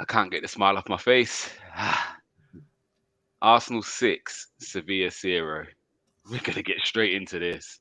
I can't get the smile off my face. Arsenal 6, Sevilla 0. We're going to get straight into this.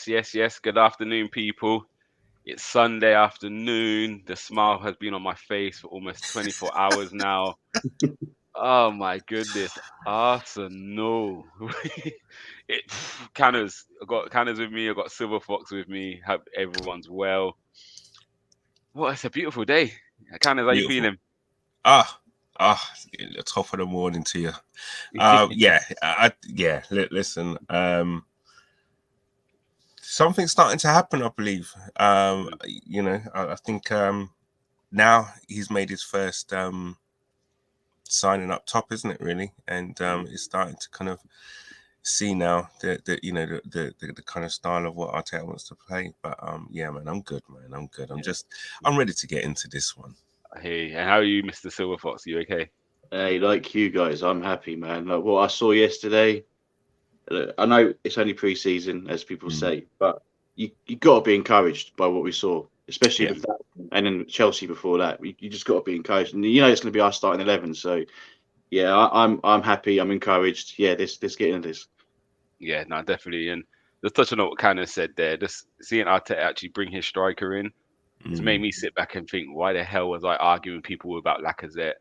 Yes. Good afternoon, people. It's Sunday afternoon. The smile has been on my face for almost 24 hours now. Oh my goodness, Arsenal. Canners. I got Canners with me. I got Silver Fox with me. Hope everyone's well. Well, it's a beautiful day. Canners, how you feeling? The top of the morning to you. Listen, something's starting to happen, I believe. I think now he's made his first signing up top, isn't it? Really, and it's starting to kind of see now the kind of style of what Arteta wants to play. But yeah, man, I'm good, man. I'm good. I'm ready to get into this one. Hey, and how are you, Mr. Silver Fox? You okay? Hey, like you guys, I'm happy, man. Like what I saw yesterday. I know it's only pre-season, as people say, but you got to be encouraged by what we saw, especially with that, and then Chelsea before that. You just got to be encouraged, and you know it's going to be our starting 11. So, yeah, I'm happy. I'm encouraged. Yeah, let's get into this. Yeah, no, definitely. And just touching on what Cannon said there, just seeing Arteta actually bring his striker in, it's made me sit back and think, why the hell was I arguing with people about Lacazette?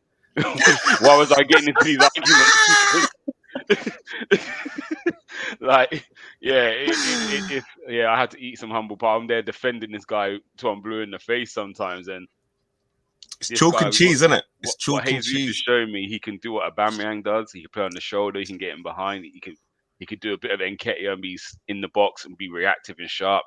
Why was I getting into these arguments? Like, I had to eat some humble pie. I'm there defending this guy till I'm blue in the face sometimes, and it's chalk and cheese, isn't it? It's chalk and cheese. He's showing me he can do what Aubameyang does. He can play on the shoulder. He can get in behind. He could do a bit of Nketiah and be in the box and be reactive and sharp.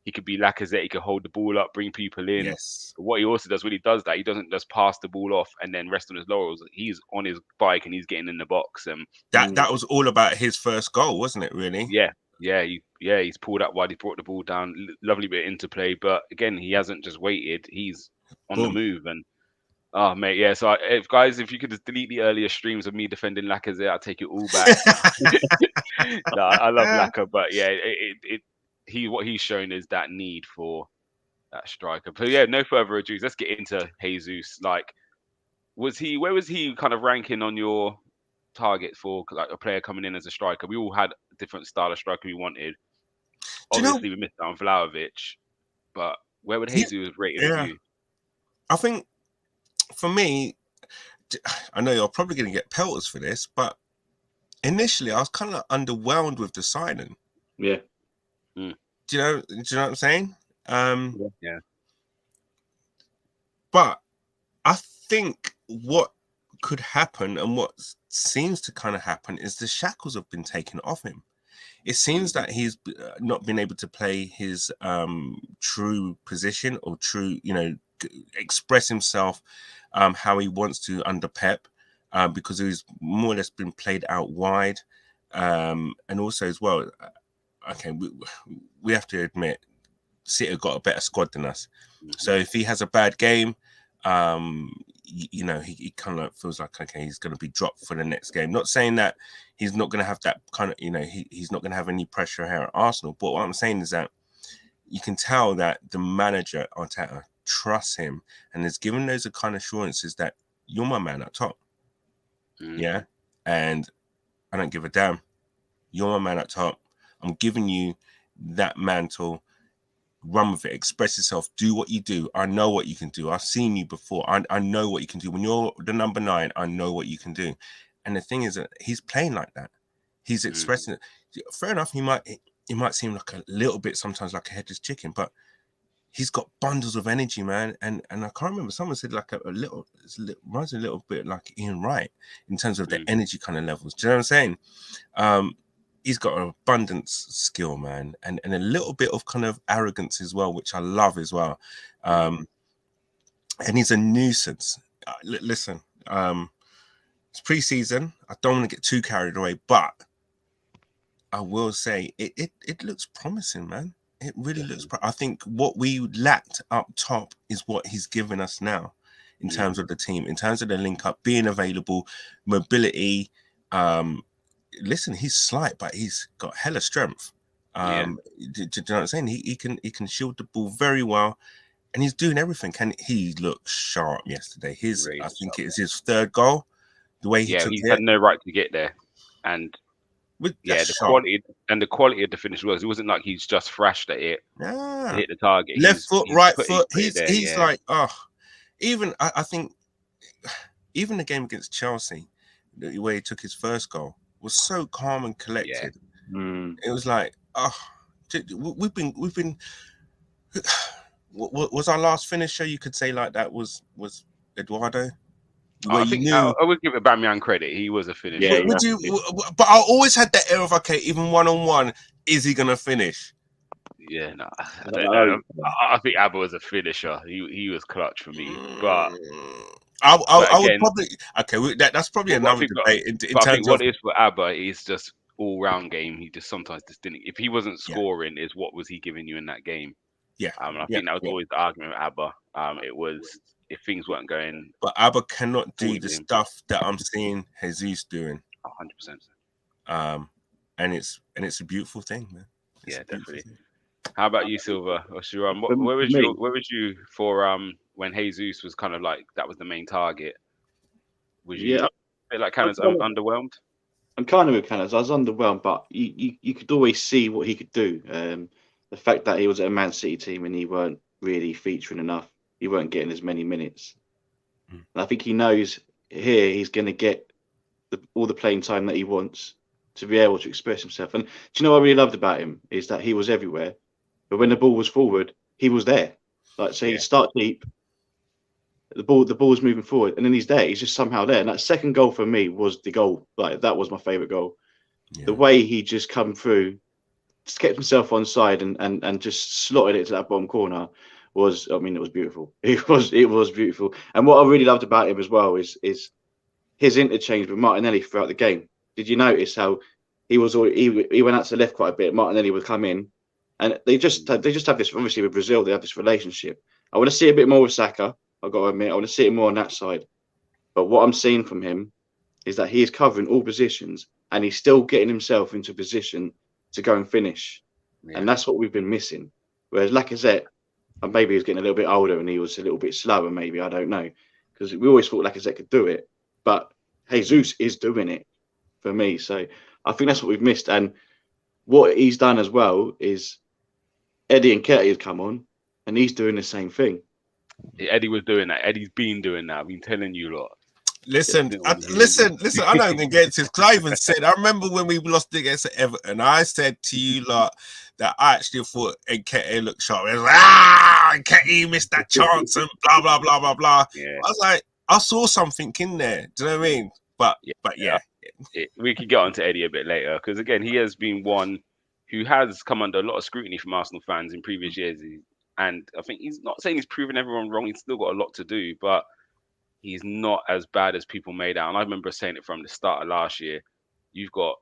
He could be Lacazette. He could hold the ball up, bring people in. Yes. But what he also does when he does that, he doesn't just pass the ball off and then rest on his laurels. He's on his bike and he's getting in the box. And that was all about his first goal, wasn't it? Really? He's pulled up wide. He brought the ball down. Lovely bit of interplay. But again, he hasn't just waited. He's on the move. And oh mate, yeah. So if you could just delete the earlier streams of me defending Lacazette, I'll take it all back. No, I love Lacazette, but yeah, what he's shown is that need for that striker. But yeah, no further ado, let's get into Jesus. Like, where was he kind of ranking on your target for like a player coming in as a striker? We all had a different style of striker we wanted. Obviously, we missed out on Vlahovic, but where would Jesus rate with you? I think for me, I know you're probably going to get pelters for this, but initially I was kind of underwhelmed with the signing. Yeah. Do you know what I'm saying? Yeah. But I think what could happen and what seems to kind of happen is the shackles have been taken off him. It seems that he's not been able to play his true position or true, express himself how he wants to under Pep, because he's more or less been played out wide, and also as well. Okay, we have to admit, City have got a better squad than us. So if he has a bad game, he kind of feels like, okay, he's going to be dropped for the next game. Not saying that he's not going to have that kind of, he's not going to have any pressure here at Arsenal. But what I'm saying is that you can tell that the manager, Arteta, trusts him and has given those kind of assurances that you're my man at top. Yeah. And I don't give a damn. You're my man at top. I'm giving you that mantle. Run with it. Express yourself. Do what you do. I know what you can do. I've seen you before. I know what you can do. When you're the number 9, I know what you can do. And the thing is that he's playing like that. He's expressing it. Fair enough. He might seem like a little bit sometimes like a headless chicken, but he's got bundles of energy, man. And I can't remember. Someone said like reminds a little bit like Ian Wright in terms of the energy kind of levels. Do you know what I'm saying? he's got an abundance skill, man, and a little bit of kind of arrogance as well, which I love as well. And he's a nuisance. Listen, it's preseason. I don't want to get too carried away, but I will say it looks promising, man. It really looks. I think what we lacked up top is what he's given us now, in terms of the team, in terms of the link up, being available, mobility. Listen, he's slight, but he's got hella strength. Do you know what I'm saying? He can shield the ball very well, and he's doing everything. And he looked sharp yesterday. I think it is his third goal. The way he took he's it, had no right to get there, and the quality of the finish was. It wasn't like he's just thrashed at it to hit the target. Left foot, right foot. He's like, even I think even the game against Chelsea, the way he took his first goal was so calm and collected. It was like, we've been. What was our last finisher? You could say like that was Eduardo. I think I would give Aubameyang credit. He was a finisher. Would you? But I always had that air of, okay, even 1-on-1, is he gonna finish? Yeah, no, I don't know. I think Abba was a finisher. He was clutch for me, but I would probably that's probably another debate. In terms I think what it is for Abba is just all round game. He just sometimes didn't. If he wasn't scoring, is what was he giving you in that game? Yeah, I think that was always the argument with Abba. It was if things weren't going. But Abba cannot do the stuff that I'm seeing Jesus doing. 100%. And it's a beautiful thing, man. Yeah, definitely. How about you, Silva? Where was you for when Jesus was kind of like that was the main target? Was you a bit like Canners underwhelmed? I'm kind of with Canners. I was underwhelmed, but you could always see what he could do. The fact that he was at a Man City team and he weren't really featuring enough, he weren't getting as many minutes. And I think he knows here he's going to get all the playing time that he wants to be able to express himself. And do you know what I really loved about him is that he was everywhere, but when the ball was forward, he was there. Like, so he'd start deep, the ball's moving forward, and then he's there. He's just somehow there. And that second goal for me was the goal. Like, that was my favourite goal. The way he just come through, just kept himself on side and just slotted it to that bottom corner was, I mean, it was beautiful. It was beautiful. And what I really loved about him as well is his interchange with Martinelli throughout the game. Did you notice how he went out to the left quite a bit? Martinelli would come in, and they just have this. Obviously, with Brazil, they have this relationship. I want to see a bit more with Saka. I've got to admit, I want to see it more on that side. But what I'm seeing from him is that he is covering all positions, and he's still getting himself into position to go and finish. And that's what we've been missing. Whereas Lacazette, and maybe he was getting a little bit older and he was a little bit slower, maybe, I don't know. Because we always thought Lacazette could do it. But Jesus is doing it for me. So I think that's what we've missed. And what he's done as well is Eddie and Ketty have come on and he's doing the same thing. Eddie was doing that. Eddie's been doing that. I've been telling you lot. Listen. I don't even get to, because I even said, I remember when we lost against Everton, I said to you lot that I actually thought Nketiah looked sharp. It was like, Nketiah missed that chance and blah, blah, blah, blah, blah. Yeah. I was like, I saw something in there. Do you know what I mean? But we can get on to Eddie a bit later, because again, he has been one who has come under a lot of scrutiny from Arsenal fans in previous years. And I think he's not saying he's proven everyone wrong. He's still got a lot to do, but he's not as bad as people made out. And I remember saying it from the start of last year. You've got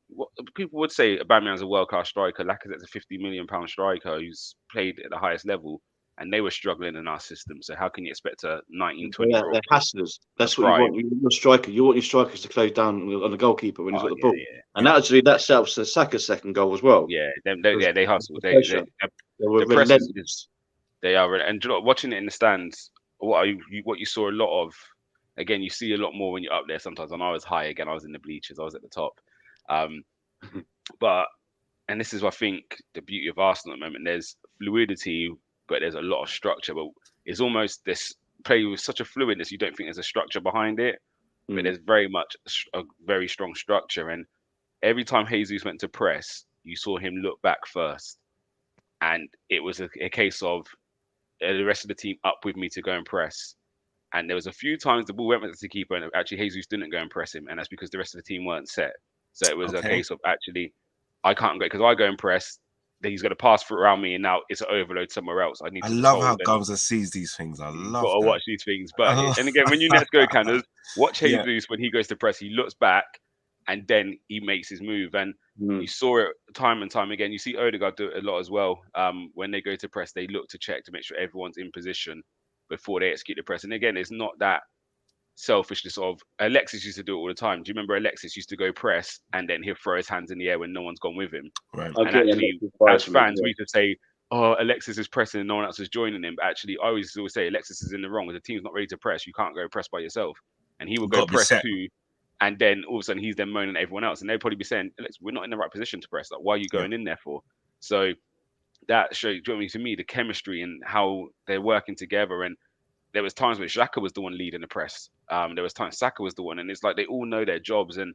what people would say Aubameyang's a world-class striker. Lacazette's a £50 million striker who's played at the highest level, and they were struggling in our system. So how can you expect a 19, 20 year old? They're hustlers. That's what you want. You want your striker. You want your strikers to close down on the goalkeeper when he's got the ball. Yeah. And actually, that helps the Saka's second goal as well. Yeah, they hustle. They were relentless. They are, and you know, watching it in the stands, what you saw a lot of. Again, you see a lot more when you're up there sometimes. And I was high again. I was in the bleachers. I was at the top. But this is, I think, the beauty of Arsenal at the moment. There's fluidity, but there's a lot of structure. But it's almost this play with such a fluidness, you don't think there's a structure behind it. But there's very much a very strong structure. And every time Jesus went to press, you saw him look back first. And it was a case of the rest of the team up with me to go and press. And there was a few times the ball went with the keeper, and actually Jesus didn't go and press him, and that's because the rest of the team weren't set. So it was a case of actually, I can't go because I go and press. Then he's going to pass through around me, and now it's an overload somewhere else. I need to. I love how Gumsa sees these things. I You've love got to that. watch these things. But and again, when you next go, Canners, watch Jesus when he goes to press. He looks back, and then he makes his move. And you saw it time and time again. You see Odegaard do it a lot as well. When they go to press, they look to check to make sure everyone's in position before they execute the press. And again, it's not that selfishness of Alexis used to do it all the time. Do you remember Alexis used to go press and then he'll throw his hands in the air when no one's gone with him? Right. And actually, as fans, we could say, "Oh, Alexis is pressing and no one else is joining him." But actually, I always say Alexis is in the wrong. If the team's not ready to press, you can't go press by yourself. And he will go press too. And then all of a sudden, he's then moaning at everyone else, and they'd probably be saying, "We're not in the right position to press. Like, why are you going in there for?" So that shows, to me, the chemistry and how they're working together. And there was times where Xhaka was the one leading the press. There was times Saka was the one, and it's like they all know their jobs. And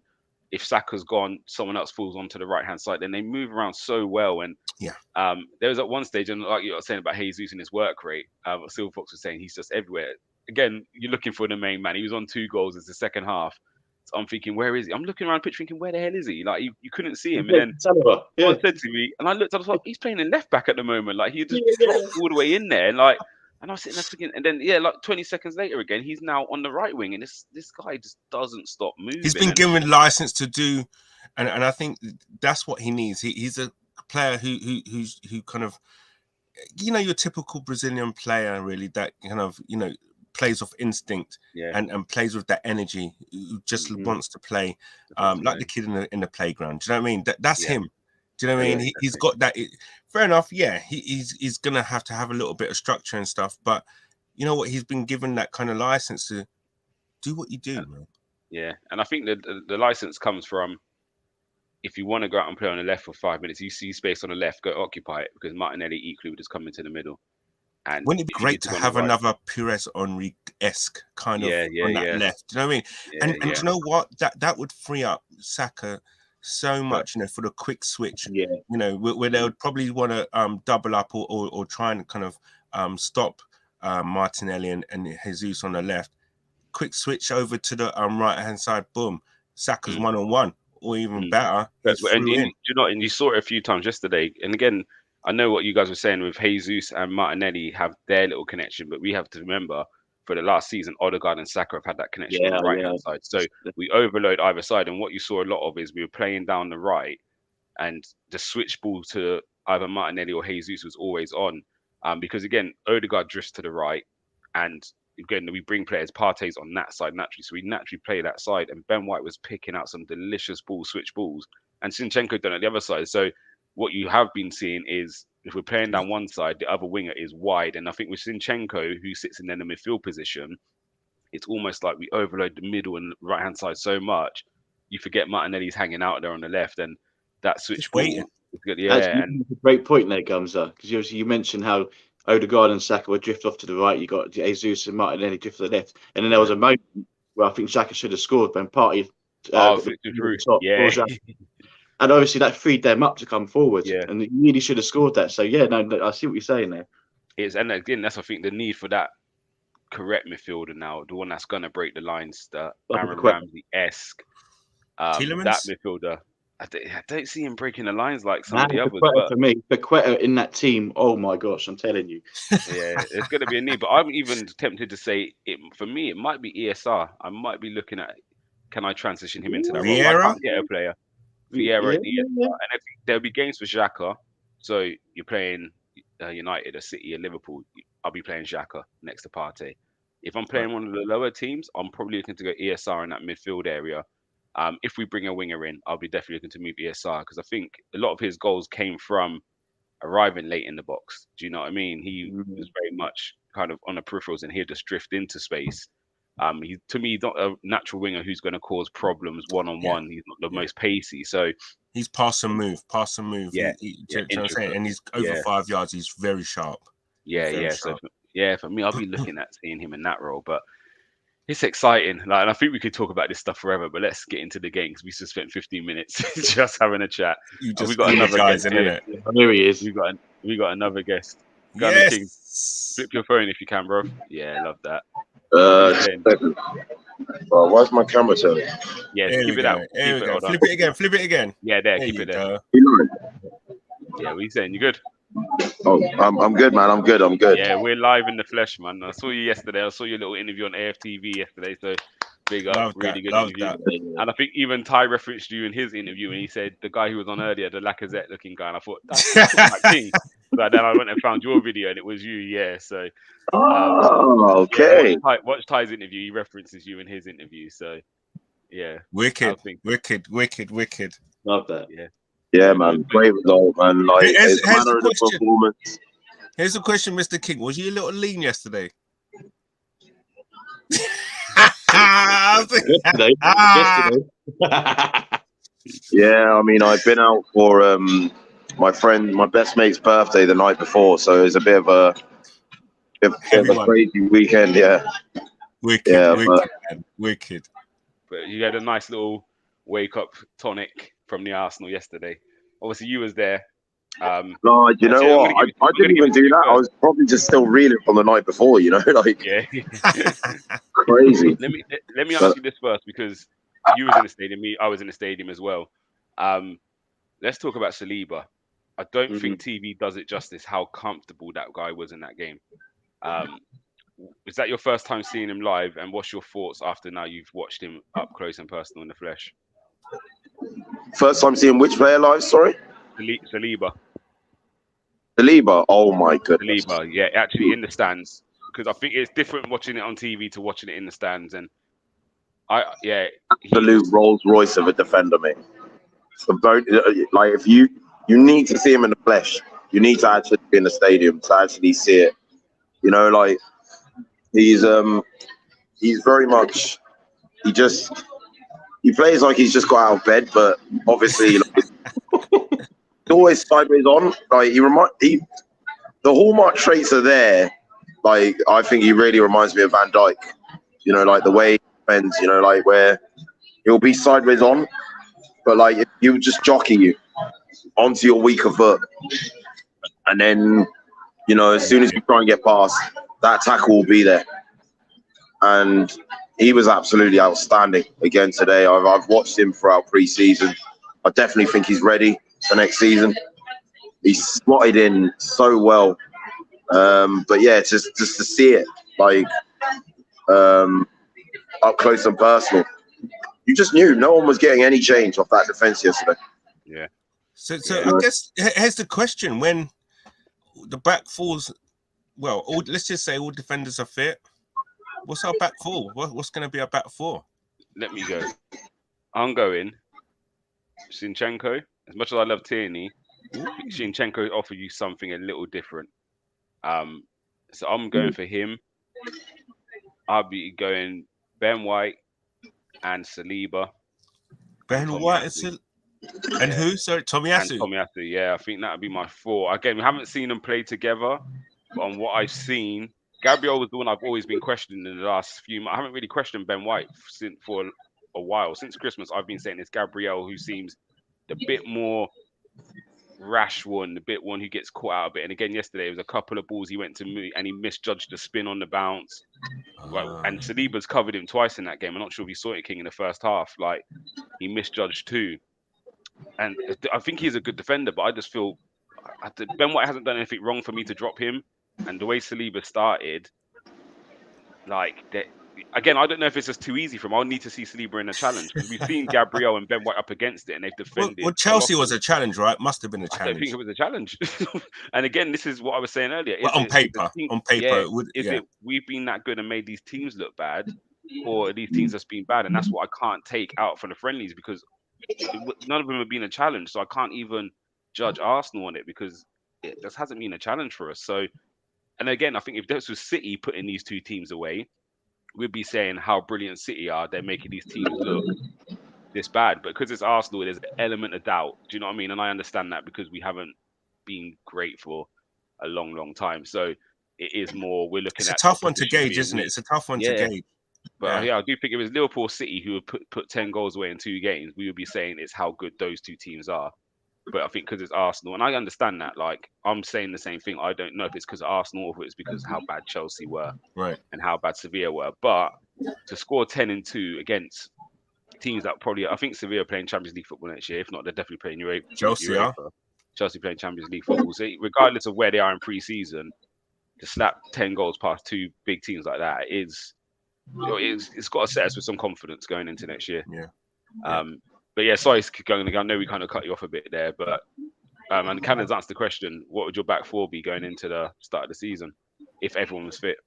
if Saka's gone, someone else falls onto the right hand side. Then they move around so well. And there was at one stage, and like you were saying about Jesus and his work rate, Silver Fox was saying he's just everywhere. Again, you're looking for the main man. He was on 2 goals in the second half. So I'm thinking, where is he? I'm looking around the pitch thinking, where the hell is he? Like you couldn't see him. And then someone said to me, and I looked, I was like, he's playing in left back at the moment. Like he just dropped all the way in there, and like. And I was sitting there thinking, and then like 20 seconds later again, he's now on the right wing, and this guy just doesn't stop moving. He's been given license to do, and I think that's what he needs. He's a player who kind of, your typical Brazilian player, really, that kind of plays off instinct and plays with that energy, who just wants to play, like the kid in the playground. Do you know what I mean? That's him. Do you know what I mean? He's got that. Fair enough. Yeah, he's gonna have to have a little bit of structure and stuff. But you know what? He's been given that kind of license to do what you do, man. Yeah, and I think the license comes from if you want to go out and play on the left for 5 minutes, you see space on the left, go occupy it because Martinelli equally would just come into the middle. And wouldn't it be great to have another Pires Henry-esque kind of on that left? Do you know what I mean? And do you know what? That would free up Saka so much, for the quick switch, where they would probably want to double up or try and kind of stop Martinelli and Jesus on the left. Quick switch over to the right hand side, boom, Saka's 1-on-1, or even better. And you saw it a few times yesterday. And again, I know what you guys were saying with Jesus and Martinelli have their little connection, but we have to remember for the last season, Odegaard and Saka have had that connection on the right-hand side. So we overload either side. And what you saw a lot of is we were playing down the right and the switch ball to either Martinelli or Jesus was always on. Because, again, Odegaard drifts to the right. And, again, we bring players, Partey's on that side naturally. So we naturally play that side. And Ben White was picking out some delicious switch balls. And Zinchenko done at the other side. So what you have been seeing is if we're playing down one side, the other winger is wide. And I think with Zinchenko, who sits in the midfield position, it's almost like we overload the middle and right-hand side so much, you forget Martinelli's hanging out there on the left. And that switch ball is good. Yeah, that's a great point there, Gumsa, because you mentioned how Odegaard and Saka would drift off to the right. You got Jesus and Martinelli drift to the left. And then there was a moment where I think Saka should have scored when Partey through. And obviously that freed them up to come forward. And you really should have scored that. So I see what you're saying there. And again, that's I think the need for that correct midfielder now, the one that's gonna break the lines, the Aaron Ramsey-esque. That midfielder. I don't see him breaking the lines like some of the others. But for me, Paqueta in that team, oh my gosh, I'm telling you. It's going to be a need. But I'm even tempted to say, for me, it might be ESR. I might be looking at, can I transition him into that role? I can't get a player. Vieira, ESR. And I think there'll be games for Xhaka. So you're playing United, a City, a Liverpool. I'll be playing Xhaka next to Partey. If I'm playing one of the lower teams, I'm probably looking to go ESR in that midfield area. If we bring a winger in, I'll be definitely looking to move ESR because I think a lot of his goals came from arriving late in the box. Do you know what I mean? He was very much kind of on the peripherals and he'll just drift into space. To me, he's not a natural winger who's going to cause problems one-on-one. He's not the most pacey. So he's pass and move. Yeah, and he's over 5 yards. He's very sharp. Sharp. So for me, I'll be looking at seeing him in that role. But it's exciting. And I think we could talk about this stuff forever, but let's get into the game because we just spent 15 minutes just having a chat. We've got another guest here. Here he is. We got another guest. Yes. Flip your phone if you can, bro. Yeah, love that. Where's my camera turning? Yeah, Here we keep it go. out. Here we go. Hold on. Flip it again. Flip it again. Yeah, there. There Keep you it there. go. Yeah, what are you saying? You good? Oh, I'm good, man. I'm good. I'm good. Yeah, we're live in the flesh, man. I saw you yesterday. I saw your little interview on AFTV yesterday. So big up, Love really that. good Love interview. that. And I think even Ty referenced you in his interview, and he said the guy who was on earlier, the Lacazette looking guy. And I thought that's talking about King. But then I went and found your video, and it was you. Yeah, so Oh, yeah, okay. watch Ty's interview. He references you in his interview. So yeah, Wicked. I think Wicked. Love that. yeah. Yeah, No, man. Great result, man. Like, Here's it's a the matter of the question. performance. Here's the question, Mr. King. Was you a little lean yesterday? Yesterday. Yeah, I mean, I've been out for my best mate's birthday the night before, so it was a bit of a crazy weekend. Yeah, Wicked, yeah, wicked, man. Wicked. But you had a nice little wake up tonic from the Arsenal yesterday. Obviously, you was there. No, you know actually, what? I didn't even do that. I was probably just still reeling from the night before. You know, like Yeah. crazy. Let me ask you this first, because you was in the stadium, I was in the stadium as well. Let's talk about Saliba. I don't think TV does it justice how comfortable that guy was in that game. Is that your first time seeing him live, and what's your thoughts after now you've watched him up close and personal in the flesh? First time seeing which player live? Sorry, Saliba. Saliba. Oh my goodness. Saliba, yeah, actually in the stands, because I think it's different watching it on TV to watching it in the stands, and absolute Rolls Royce of a defender, mate. Like if you need to see him in the flesh, you need to actually be in the stadium to actually see it. You know, like he's very much he plays like he's just got out of bed, but obviously like, he's always sideways on. Like the hallmark traits are there. Like I think he really reminds me of Van Dijk. You know, like the way he defends. You know, like where he'll be sideways on, but like if you just jockey you onto your weaker foot, and then you know as soon as you try and get past, that tackle will be there. And he was absolutely outstanding again today. I've watched him throughout pre-season. I definitely think he's ready for next season. He's slotted in so well. But yeah, just to see it like up close and personal, you just knew no one was getting any change off that defense yesterday. Yeah. So I guess here's the question: when the back fours, well, let's just say all defenders are fit. What's our back four? What's going to be our back four? Let me go. I'm going Zinchenko. As much as I love Tierney, Zinchenko offer you something a little different. So I'm going for him. I'll be going Ben White and Saliba. Ben White and who? Sorry, Tomiyasu. And Tomiyasu, yeah. I think that would be my four. Again, we haven't seen them play together, but on what I've seen, Gabriel was the one I've always been questioning in the last few months. I haven't really questioned Ben White for a while. Since Christmas, I've been saying it's Gabriel who seems a bit more rash one, the bit one who gets caught out a bit. And again, yesterday, it was a couple of balls he went to move and he misjudged the spin on the bounce. And Saliba's covered him twice in that game. I'm not sure if you saw it, King, in the first half. Like, he misjudged too. And I think he's a good defender, but I just feel Ben White hasn't done anything wrong for me to drop him. And the way Saliba started, like, again, I don't know if it's just too easy for him. I'll need to see Saliba in a challenge, because we've seen Gabriel and Ben White up against it, and they've defended. Well, Chelsea was a challenge, right? Must have been a challenge. I don't think it was a challenge. And again, this is what I was saying earlier. Well, on paper, we've been that good and made these teams look bad, or these teams have been bad, and that's what I can't take out from the friendlies, because none of them have been a challenge. So I can't even judge Arsenal on it, because it just hasn't been a challenge for us. So, and again, I think if this was City putting these two teams away, we'd be saying how brilliant City are. They're making these teams look this bad. But because it's Arsenal, there's an element of doubt. Do you know what I mean? And I understand that, because we haven't been great for a long, long time. So it is more, we're looking at... It's a tough one to gauge, isn't it? It's a tough one to gauge. But I do think if it was Liverpool City who would put 10 goals away in 2 games, we would be saying it's how good those two teams are. But I think because it's Arsenal, and I understand that, like, I'm saying the same thing. I don't know if it's because of Arsenal or if it's because of how bad Chelsea were, right, and how bad Sevilla were. But to score 10-2 against teams that probably, I think Sevilla are playing Champions League football next year. If not, they're definitely playing Chelsea are. Chelsea playing Champions League football. So regardless of where they are in pre-season, to slap 10 goals past two big teams like that it's got to set us with some confidence going into next year. But yeah, sorry, I know we kind of cut you off a bit there, but and Canners answered the question: what would your back four be going into the start of the season if everyone was fit?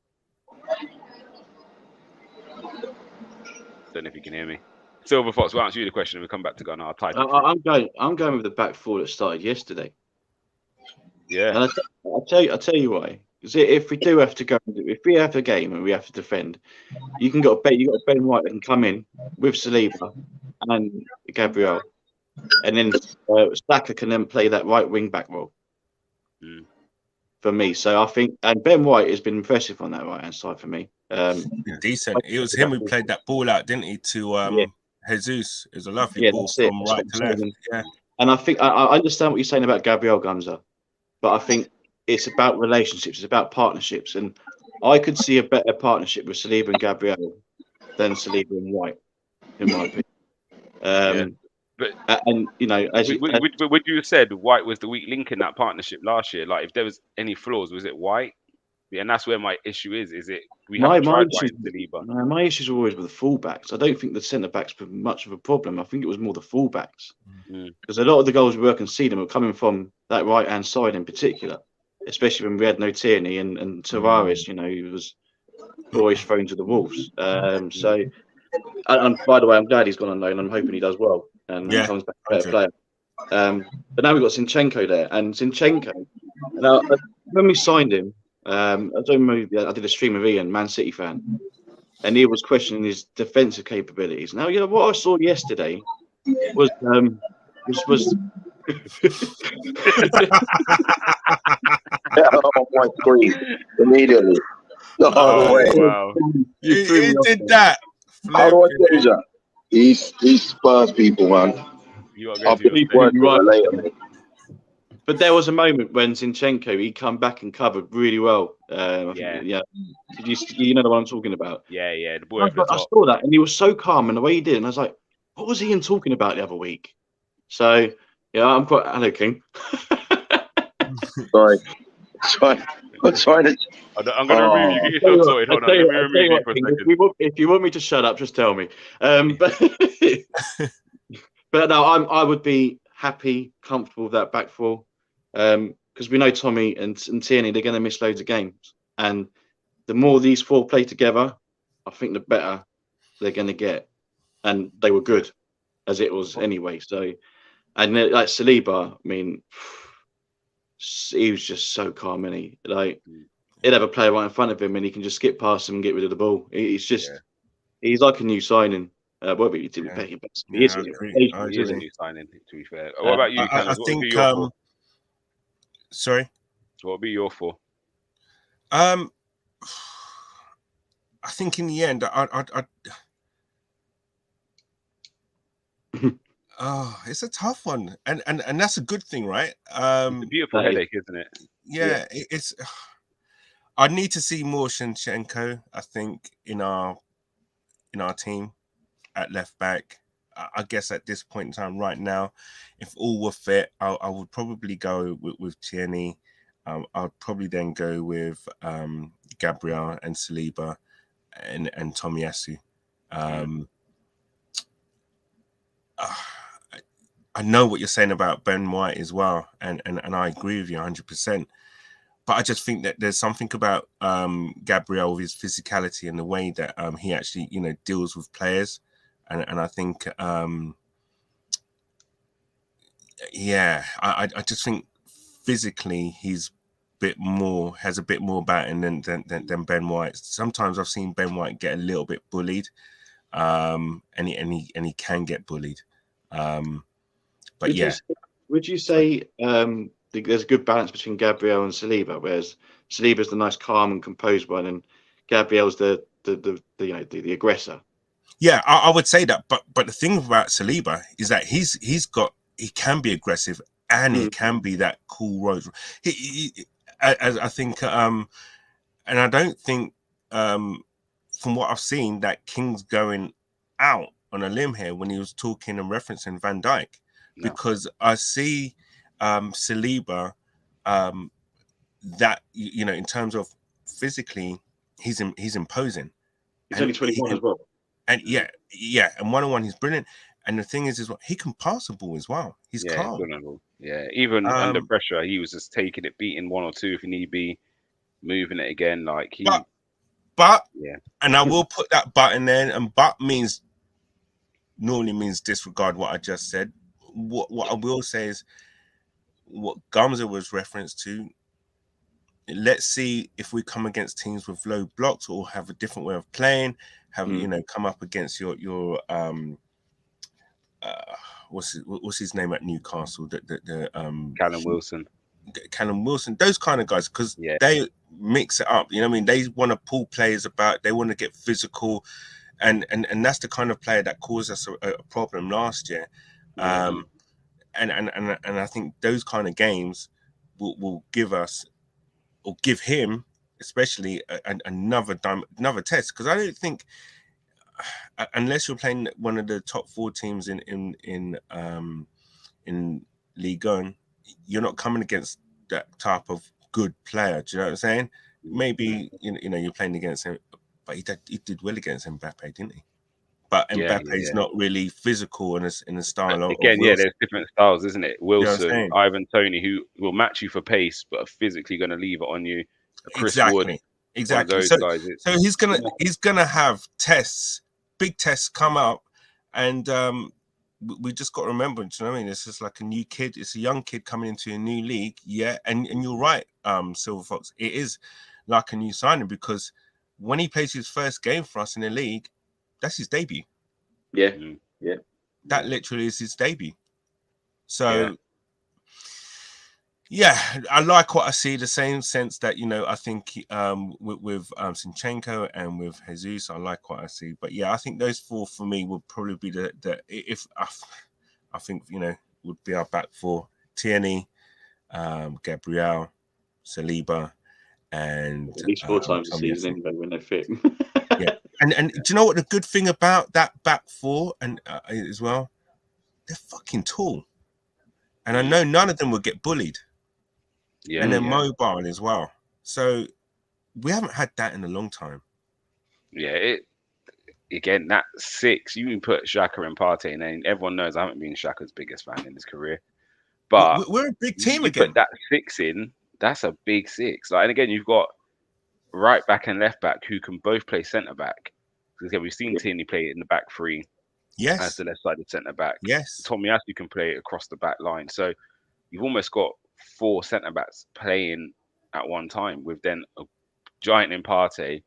Don't know if you can hear me. Silver Fox, we'll answer you the question and we'll come back to Gunnar. I'm going with the back four that started yesterday. Yeah. And I'll tell you why. Because if we do have to go, if we have a game and we have to defend, you got Ben White that can come in with Saliba and Gabriel, and then Saka can then play that right wing back role. For me, so I think, and Ben White has been impressive on that right hand side for me. Decent. It was him who played that ball out, didn't he? To Jesus. It was a lovely ball from right to left. Yeah. And I think I understand what you're saying about Gabriel Gumsa, but I think it's about relationships, it's about partnerships, and I could see a better partnership with Saliba and Gabriel than Saliba and White, in my opinion. And you know, would you have said White was the weak link in that partnership last year? Like, if there was any flaws, was it White? And that's where my issue is. Is it we haven't tried White and Saliba? No, my issues are always with the fullbacks. I don't think the centre backs were much of a problem. I think it was more the fullbacks because a lot of the goals we were conceding were coming from that right hand side in particular, especially when we had no Tierney and Tavares. You know, he was always thrown to the wolves. So, and by the way, I'm glad he's gone on loan. I'm hoping he does well and comes back a better player. But now we've got Zinchenko there, and Zinchenko. Now, when we signed him, I don't remember. I did a stream with Ian, Man City fan, and he was questioning his defensive capabilities. Now, you know what I saw yesterday was oh my screen immediately. Wow. You did that. How do I change that? These Spurs people, man. I'll be later. But there was a moment when Zinchenko, he come back and covered really well. You know the one I'm talking about. Yeah. The boy I saw that, and he was so calm, and the way he did, and I was like, "What was Ian talking about the other week?" So yeah, I'm quite. Hello, King. Sorry. I'm trying to. I'm going to remove you. Get yourself sorted. Hold on. Let me remove you for a second. If you want me to shut up, just tell me. But no, I would be happy, comfortable with that back four. Because we know Tommy and Tierney, they're going to miss loads of games. And the more these four play together, I think the better they're going to get. And they were good, as it was anyway. So, and like Saliba, I mean, he was just so calm, and he'd have a player right in front of him, and he can just skip past him and get rid of the ball. He's just, he's like a new signing. Whether he did pay him back, he is a new signing. To be fair, what about you? I think. Sorry, what would be your four? I think in the end, it's a tough one, and that's a good thing, right? It's a beautiful headache, isn't it? Yeah, it's. I need to see more Zinchenko, I think, in our team at left back. I guess at this point in time, right now, if all were fit, I would probably go with Tierney. I'd probably then go with Gabriel and Saliba and Tomiyasu. I know what you're saying about Ben White as well, and I agree with you 100%. But I just think that there's something about Gabriel with his physicality and the way that he actually, deals with players. And I think, I just think physically he's has a bit more about him than Ben White. Sometimes I've seen Ben White get a little bit bullied, and he can get bullied. Would you say there's a good balance between Gabriel and Saliba, whereas Saliba's the nice, calm and composed one, and Gabriel's the aggressor? Yeah, I would say that, but the thing about Saliba is that he can be aggressive and he can be that cool rose. I think, and I don't think from what I've seen, that King's going out on a limb here when he was talking and referencing Van Dijk, because I see Saliba, that in terms of physically, he's imposing. He's only 21 as well. And and 1-on-1 he's brilliant. And the thing is well, he can pass the ball as well. He's calm. Yeah, even under pressure, he was just taking it, beating 1 or 2 if he need be, moving it again. Like he, but and I will put that but in there. And but normally means disregard what I just said. What I will say is what Gumsa was referenced to. Let's see if we come against teams with low blocks or have a different way of playing. Have come up against your what's his name at Newcastle? The Callum Wilson. Those kind of guys, because they mix it up. You know what I mean? They want to pull players about. They want to get physical, and that's the kind of player that caused us a problem last year. And I think those kind of games will give us, or give him especially, another test, because I don't think, unless you're playing one of the top 4 teams in Ligue 1, you're not coming against that type of good player. Do you know what I'm saying? Maybe you're playing against him, but he did well against Mbappe, didn't he? But Mbappe's not really physical in a style of again. Wilson. There's different styles, isn't it? Wilson, Ivan Toney, who will match you for pace, but are physically going to leave it on you. Chris Wood, exactly. So he's gonna have tests, big tests come up, and we just got to remember. Do you know what I mean? It's just like a new kid. It's a young kid coming into a new league. Yeah, and you're right, Silver Fox. It is like a new signing, because when he plays his first game for us in the league, that's his debut. Yeah. That literally is his debut. So. Yeah, I like what I see. The same sense that I think with Zinchenko and with Jesus, I like what I see. But yeah, I think those 4 for me would probably be the if I think would be our back 4: Tierney, Gabriel, Saliba, and at least 4 times a season anyway when they fit. and do you know what the good thing about that back 4 and as well? They're fucking tall, and I know none of them will get bullied. And they're mobile as well. So we haven't had that in a long time. Yeah, again, that 6, you can put Xhaka and Partey in, and everyone knows I haven't been Xhaka's biggest fan in his career. But we're a big team you again. Put that 6 in, that's a big 6. Like, and again, you've got right back and left back who can both play centre back. Because again, we've seen Tierney play in the back 3 as the left-sided centre back. Tomiyasu can play across the back line. So you've almost got 4 centre backs playing at one time, with then a giant in Partey,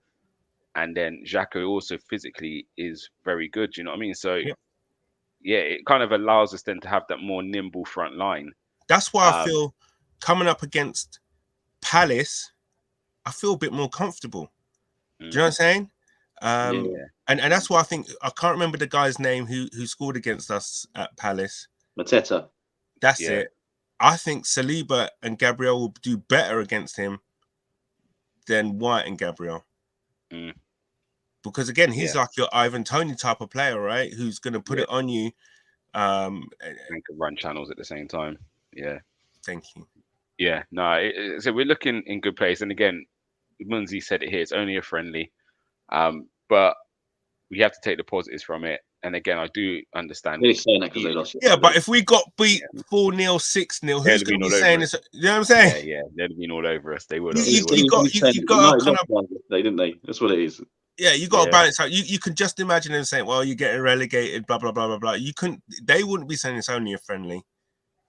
and then Xhaka also physically is very good. Do you know what I mean? So it kind of allows us then to have that more nimble front line. That's why I feel coming up against Palace, I feel a bit more comfortable. Do you know what I'm saying? And that's why I think, I can't remember the guy's name who scored against us at Palace. Mateta. That's it. I think Saliba and Gabriel will do better against him than White and Gabriel. Because again, he's like your Ivan Toney type of player, right? Who's going to put it on you. And can run channels at the same time. Yeah. Thank you. Yeah. No, so we're looking in good place. And again, Munzi said it here, it's only a friendly. But we have to take the positives from it. And again, I do understand. They're saying that because they lost. Yeah, but if we got beat 4-0, 6-0, who's going to be saying this? You know what I'm saying? Yeah, they'd have been all over us. They would have. You got kind of, didn't they? That's what it is. Yeah, you got to balance out. You can just imagine them saying, "Well, you're getting relegated," blah blah blah blah blah. You couldn't. They wouldn't be saying it's only a friendly.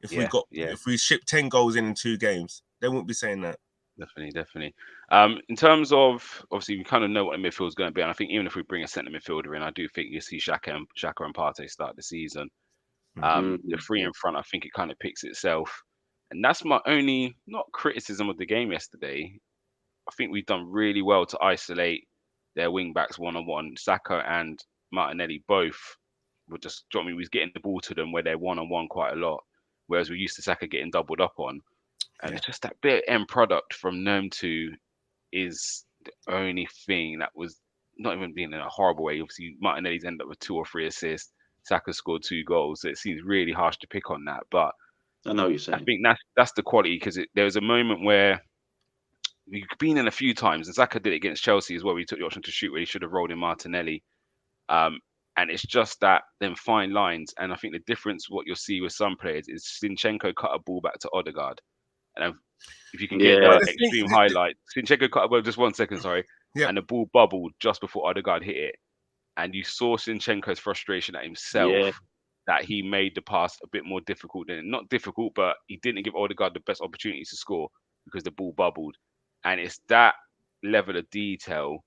If we ship 10 goals in 2 games, they wouldn't be saying that. Definitely. In terms of, obviously, we kind of know what the midfield is going to be, and I think even if we bring a centre midfielder in, I do think you see Xhaka and Partey start the season. The 3 in front, I think it kind of picks itself, and that's my only not criticism of the game yesterday. I think we've done really well to isolate their wing backs one-on-one. Saka and Martinelli both were just, do you know what I mean, we was getting the ball to them where they're one-on-one quite a lot, whereas we used to Saka getting doubled up on. And it's just that bit end product from Gnome 2 is the only thing that was not even being in a horrible way. Obviously, Martinelli's ended up with 2 or 3 assists. Saka scored 2 goals. So it seems really harsh to pick on that, but I know what you're I saying. think that's the quality, because there was a moment where we've been in a few times, and Saka did it against Chelsea as well. He took the option to shoot where he should have rolled in Martinelli. And it's just that them fine lines. And I think the difference, what you'll see with some players, is Zinchenko cut a ball back to Odegaard. And if you can get Yeah. the extreme highlight, Zinchenko cut a ball, just 1 second, sorry, Yeah. and the ball bubbled just before Odegaard hit it. And you saw Zinchenko's frustration at himself, Yeah. that he made the pass a bit more difficult not difficult, but he didn't give Odegaard the best opportunities to score because the ball bubbled. And it's that level of detail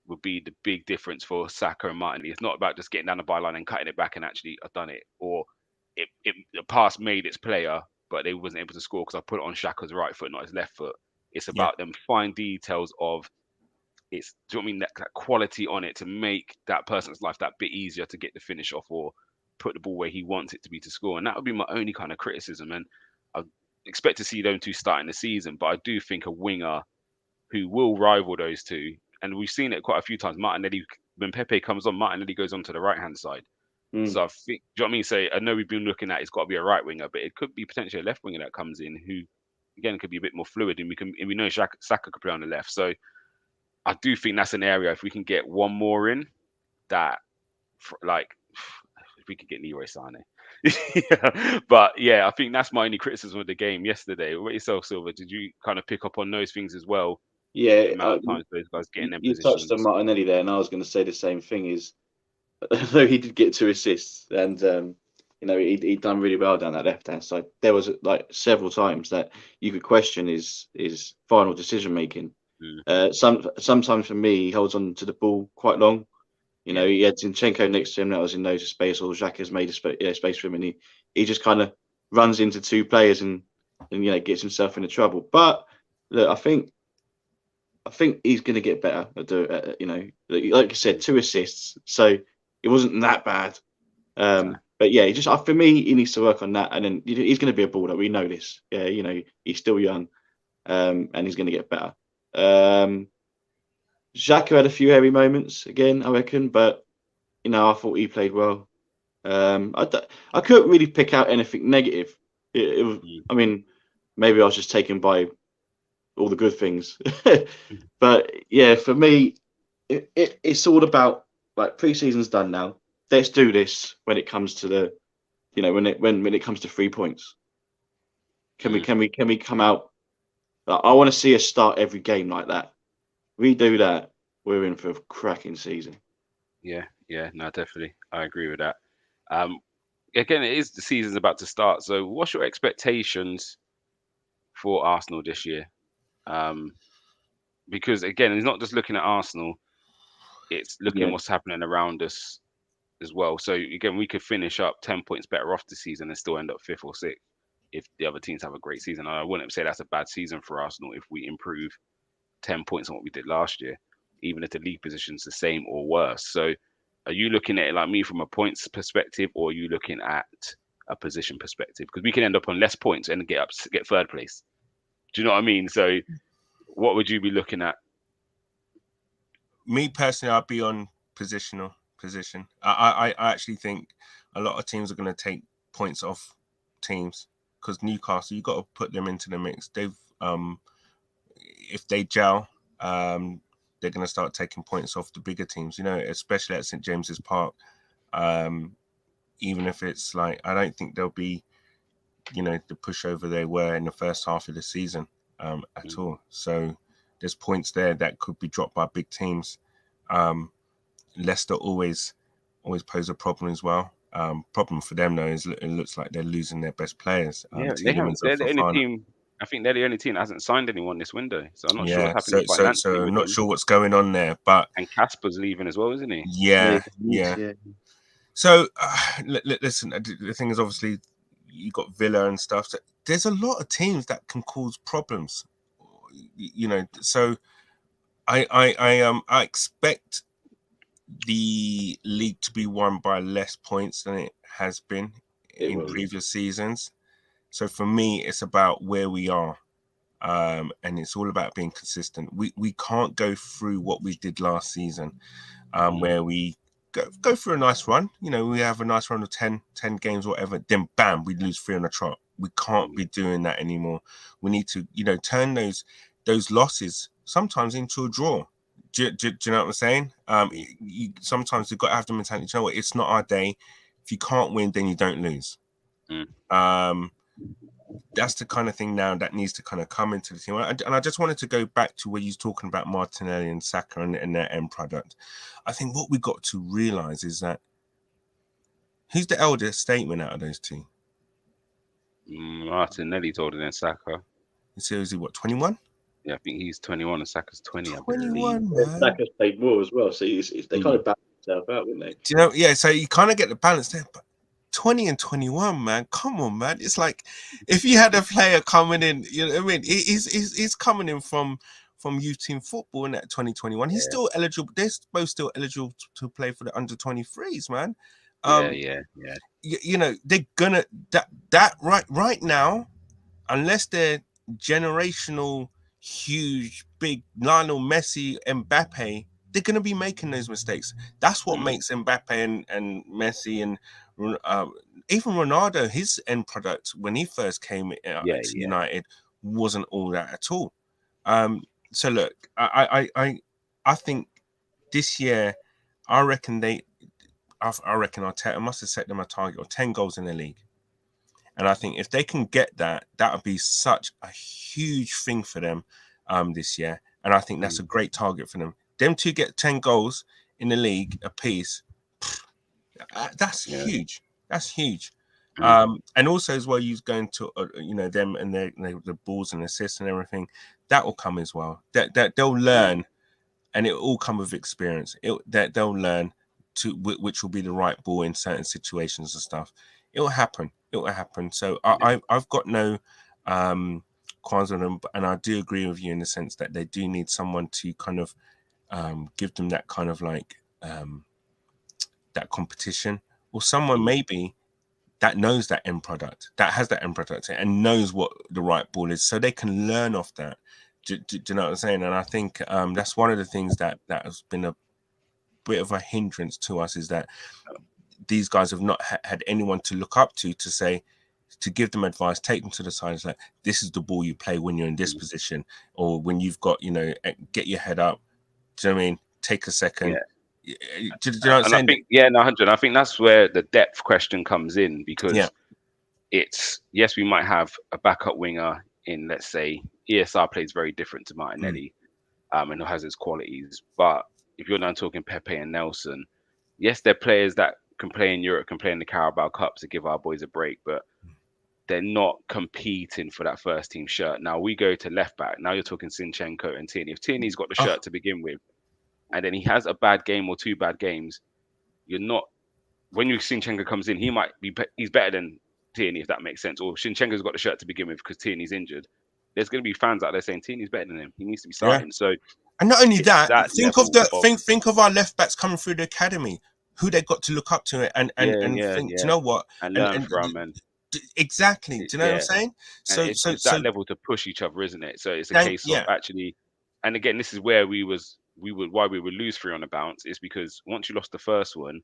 would be the big difference for Saka and Martinelli. It's not about just getting down the byline and cutting it back and actually I've done it, or the pass made its player, but they wasn't able to score because I put it on Xhaka's right foot, not his left foot. It's about them fine details of it's. Do you know what I mean? That quality on it to make that person's life that bit easier to get the finish off or put the ball where he wants it to be to score. And that would be my only kind of criticism. And I expect to see them two starting the season, but I do think a winger who will rival those two, and we've seen it quite a few times. Martinelli, when Pepe comes on, Martinelli goes on to the right hand side. So I think, do you know what I mean? So I know we've been looking at it's got to be a right winger, but it could be potentially a left winger that comes in who, again, could be a bit more fluid, and we know Saka could play on the left. So I do think that's an area, if we can get one more in, that like if we could get Leroy Sané. Yeah. But yeah, I think that's my only criticism of the game yesterday. What about yourself, Silver? Did you kind of pick up on those things as well? Yeah. The amount of times those guys get in them You positions. touched on Martinelli there, and I was going to say the same thing. Is though he did get 2 assists, and he'd done really well down that left hand side. There was like several times that you could question his final decision making. Sometimes for me, he holds on to the ball quite long. He had Zinchenko next to him that was in no space, or Xhaka's made a space for him, and he just kind of runs into 2 players and gets himself into trouble. But look, I think he's going to get better at doing. Like you said, 2 assists, so it wasn't that bad. But yeah, for me, he needs to work on that, and then he's going to be a baller. We know this. Yeah, he's still young, and he's going to get better. Xhaka had a few heavy moments again, I reckon, but I thought he played well. I couldn't really pick out anything negative. It was, I mean, maybe I was just taken by all the good things, but yeah, for me, it's all about like preseason's done now. Let's do this when it comes to the, when it comes to 3 points. Can we come out? I want to see us start every game like that. We do that, we're in for a cracking season. Yeah, no, definitely, I agree with that. Again, it is the season's about to start. So, what's your expectations for Arsenal this year? Because again, it's not just looking at Arsenal; it's looking at what's happening around us as well. So again, we could finish up 10 points better off the season and still end up 5th or 6th if the other teams have a great season. And I wouldn't say that's a bad season for Arsenal if we improve 10 points on what we did last year, even if the league position's the same or worse. So are you looking at it like me from a points perspective, or are you looking at a position perspective? Because we can end up on less points and get 3rd place. Do you know what I mean? So what would you be looking at? Me personally, I'd be on position. I actually think a lot of teams are going to take points off teams, because Newcastle, you got to put them into the mix. They've if they gel, they're going to start taking points off the bigger teams, especially at St James's Park. Even if it's like, I don't think there'll be the pushover they were in the first half of the season at all. So there's points there that could be dropped by big teams. Leicester always pose a problem as well. Problem for them though is it looks like they're losing their best players. They're the only team. I think they're the only team that hasn't signed anyone this window. So I'm not sure what's happening financially. So I'm not sure what's going on there. But and Casper's leaving as well, isn't he? Yeah. So listen, the thing is, obviously you got Villa and stuff. So there's a lot of teams that can cause problems. So I expect the league to be won by less points than it has been in previous seasons. So for me, it's about where we are. and it's all about being consistent. We can't go through what we did last season, where we go through a nice run. You know, we have a nice run of 10 games, whatever. Then bam, we lose 3 on a trot. We can't be doing that anymore. We need to, you know, turn those losses sometimes into a draw. Do you know what I'm saying? Sometimes you've got to have the mentality. You know what? It's not our day. If you can't win, then you don't lose. That's the kind of thing now that needs to kind of come into the team. And I just wanted to go back to where you're talking about Martinelli and Saka and their end product. I think what we got to realize is that who's the elder statesman out of those two? Martinelli's older than Saka. Is he what, 21? Yeah, I think he's 21 and Saka's 20. 21, man. man. Saka's played more as well, so they kind of balance themselves out, wouldn't they? Do you know? Yeah, so you kind of get the balance there. But 20 and 21, man. Come on, man. It's like if you had a player coming in, you know what I mean? He's coming in from youth team football in that 2021. He's still eligible. They're both still eligible to play for the under 23s, man. You know, they're gonna that right now, unless they're generational, huge, big Lionel Messi, Mbappe, they're gonna be making those mistakes. That's what makes Mbappe and Messi and even Ronaldo, his end product when he first came to United wasn't all that at all. So look, I think this year, I reckon Arteta must have set them a target of 10 goals in the league. And I think if they can get that, that would be such a huge thing for them this year. And I think that's a great target for them. Them to get 10 goals in the league apiece, that's huge. That's huge. And also as well, you're going to, you know, them and the balls and assists and everything, that will come as well. That they'll learn, and it will all come with experience. That they'll learn which will be the right ball in certain situations and stuff. It will happen. It will happen. So I've got no qualms on them, and I do agree with you in the sense that they do need someone to kind of give them that kind of like that competition, or someone maybe that knows that end product, that has that end product and knows what the right ball is, so they can learn off that. Do you know what I'm saying? And I think that's one of the things that has been a bit of a hindrance to us, is that these guys have not had anyone to look up to say, to give them advice, take them to the side, like, this is the ball you play when you're in this position, or when you've got, you know, get your head up. Do you know what I mean? Take a second. Do you know what I'm saying? I think, 100. I think that's where the depth question comes in, because it's, yes, we might have a backup winger in, let's say, ESR plays very different to Martinelli, and has his qualities. But if you're now talking Pepe and Nelson, yes, they're players that can play in Europe, can play in the Carabao Cup to give our boys a break, but they're not competing for that first team shirt. Now we go to left back. Now you're talking Zinchenko and Tierney. If Tierney's got the shirt to begin with, and then he has a bad game or 2 bad games, you're not. When Zinchenko comes in, he's better than Tierney, if that makes sense. Or Zinchenko's got the shirt to begin with because Tierney's injured. There's going to be fans out there saying Tierney's better than him. He needs to be starting. So, and not only that, think of our left backs coming through the academy, who they got to look up to and think, you know what, and learn from and. Exactly. Do you know what I'm saying? So it's that level to push each other, isn't it? So it's a case of actually, and again, this is where why we would lose 3 on the bounce, is because once you lost the first one,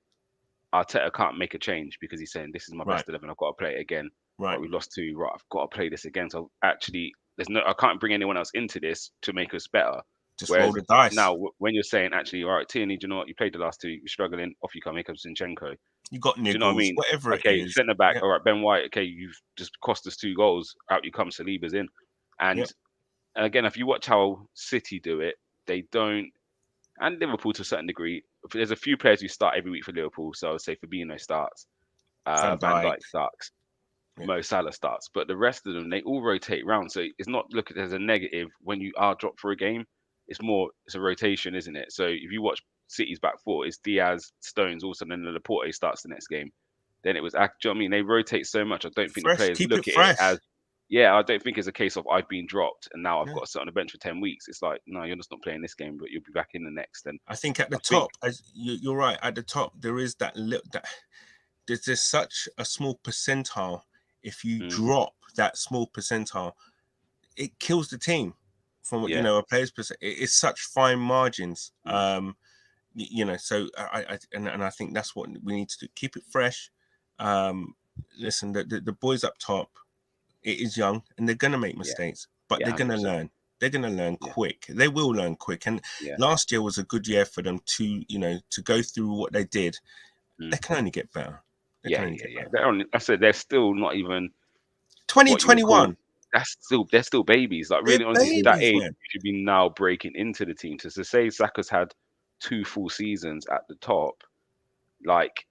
Arteta can't make a change because he's saying, this is my best 11, I've got to play it again. Right. But we lost 2, right, I've got to play this again. So actually, I can't bring anyone else into this to make us better. Just roll the dice. Now, when you're saying, actually, all right, Tierney, do you know what? You played the last 2, you're struggling, off you come, here comes Zinchenko. You got niggles, you know what I mean? Whatever it is. Centre back, all right, Ben White, okay, you've just cost us 2 goals, out you come, Saliba's in. And again, if you watch how City do it, they don't, and Liverpool to a certain degree, there's a few players who start every week for Liverpool, so I would say Fabinho starts, Van Dijk starts, Mo Salah starts, but the rest of them, they all rotate round, so it's not looked at as a negative when you are dropped for a game. It's a rotation, isn't it? So if you watch City's back 4, it's Diaz, Stones, also, and then Laporte starts the next game. Then it was, do you know what I mean? They rotate so much. I don't think the players look at it as, I don't think it's a case of I've been dropped and now I've got to sit on the bench for 10 weeks. It's like, no, you're just not playing this game, but you'll be back in the next. And I think at the top, you're right, at the top, there is there's such a small percentile. If you drop that small percentile, it kills the team from what Yeah. you know a player's perspective. It's such fine margins. You know, so I think that's what we need to do. Keep it fresh. Listen, the boys up top, it is young and they're gonna make mistakes, but they're gonna 100%. learn. They're gonna learn quick. They will learn quick. And last year was a good year for them to, you know, to go through what they did. They can only get better. I said they're still not even 2021. They're still babies. Like really, honestly, that age you should be now breaking into the team. So to say Saka's had 2 full seasons at the top, like,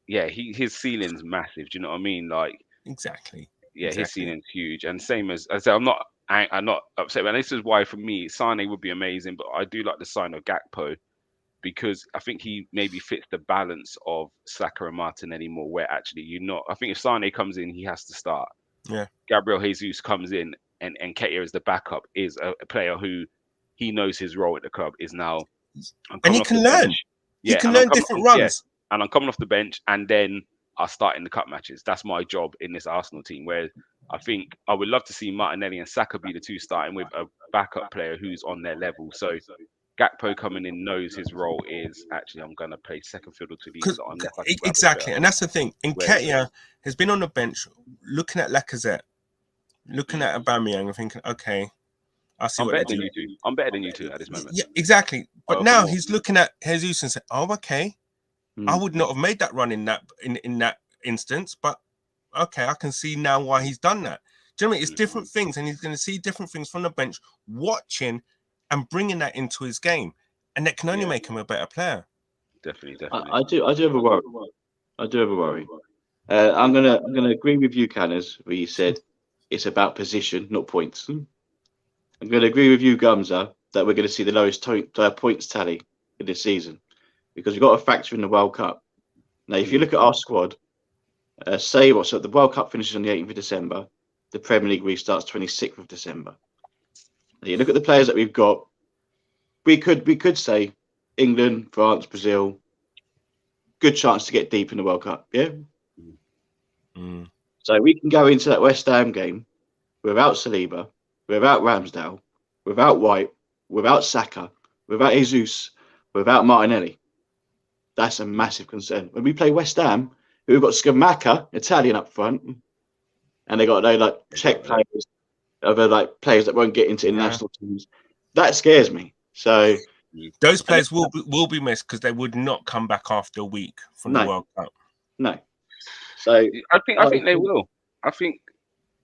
his ceiling's massive. Do you know what I mean? Like, exactly. His ceiling's huge. And same as I said, I'm not upset. And this is why for me, Sane would be amazing, but I do like the sign of Gakpo because I think he maybe fits the balance of Saka and Martinelli more. Where actually I think if Sane comes in, he has to start. Yeah. Gabriel Jesus comes in and Nketiah as the backup is a player who he knows his role at the club is now. And he can learn. He can learn different runs. And I'm coming off the bench and then I'll start in the cup matches. That's my job in this Arsenal team. Where I think I would love to see Martinelli and Saka be the two starting with a backup player who's on their level. So Gakpo coming in knows his role is actually I'm going to play second fiddle to these. Exactly. And that's the thing. Nketiah has been on the bench looking at Lacazette, looking at Aubameyang and thinking, okay, I see what they're doing. I'm better than you two at this moment. Yeah, exactly. But now he's looking at Jesus and saying, oh, okay. I would not have made that run in that instance, but okay, I can see now why he's done that. Do you know what I mean? It's different things, and he's going to see different things from the bench, watching and bringing that into his game, and that can only make him a better player. Definitely. I do have a worry. I'm gonna agree with you, Canners, where you said it's about position, not points. I'm gonna agree with you, Gumsa, that we're going to see the lowest points tally in this season because we've got to factor in the World Cup. Now, if you look at our squad, so the World Cup finishes on the 18th of December. The Premier League restarts 26th of December. Now, you look at the players that we've got. We could say England, France, Brazil. Good chance to get deep in the World Cup. Yeah. So we can go into that West Ham game without Saliba, without Ramsdale, without White, without Saka, without Jesus, without Martinelli. That's a massive concern. When we play West Ham, we've got Scamacca, Italian up front, and they got Czech players, other players that won't get into international teams. That scares me. So those players will be missed because they would not come back after a week from the World Cup. No. So I think they will. I think.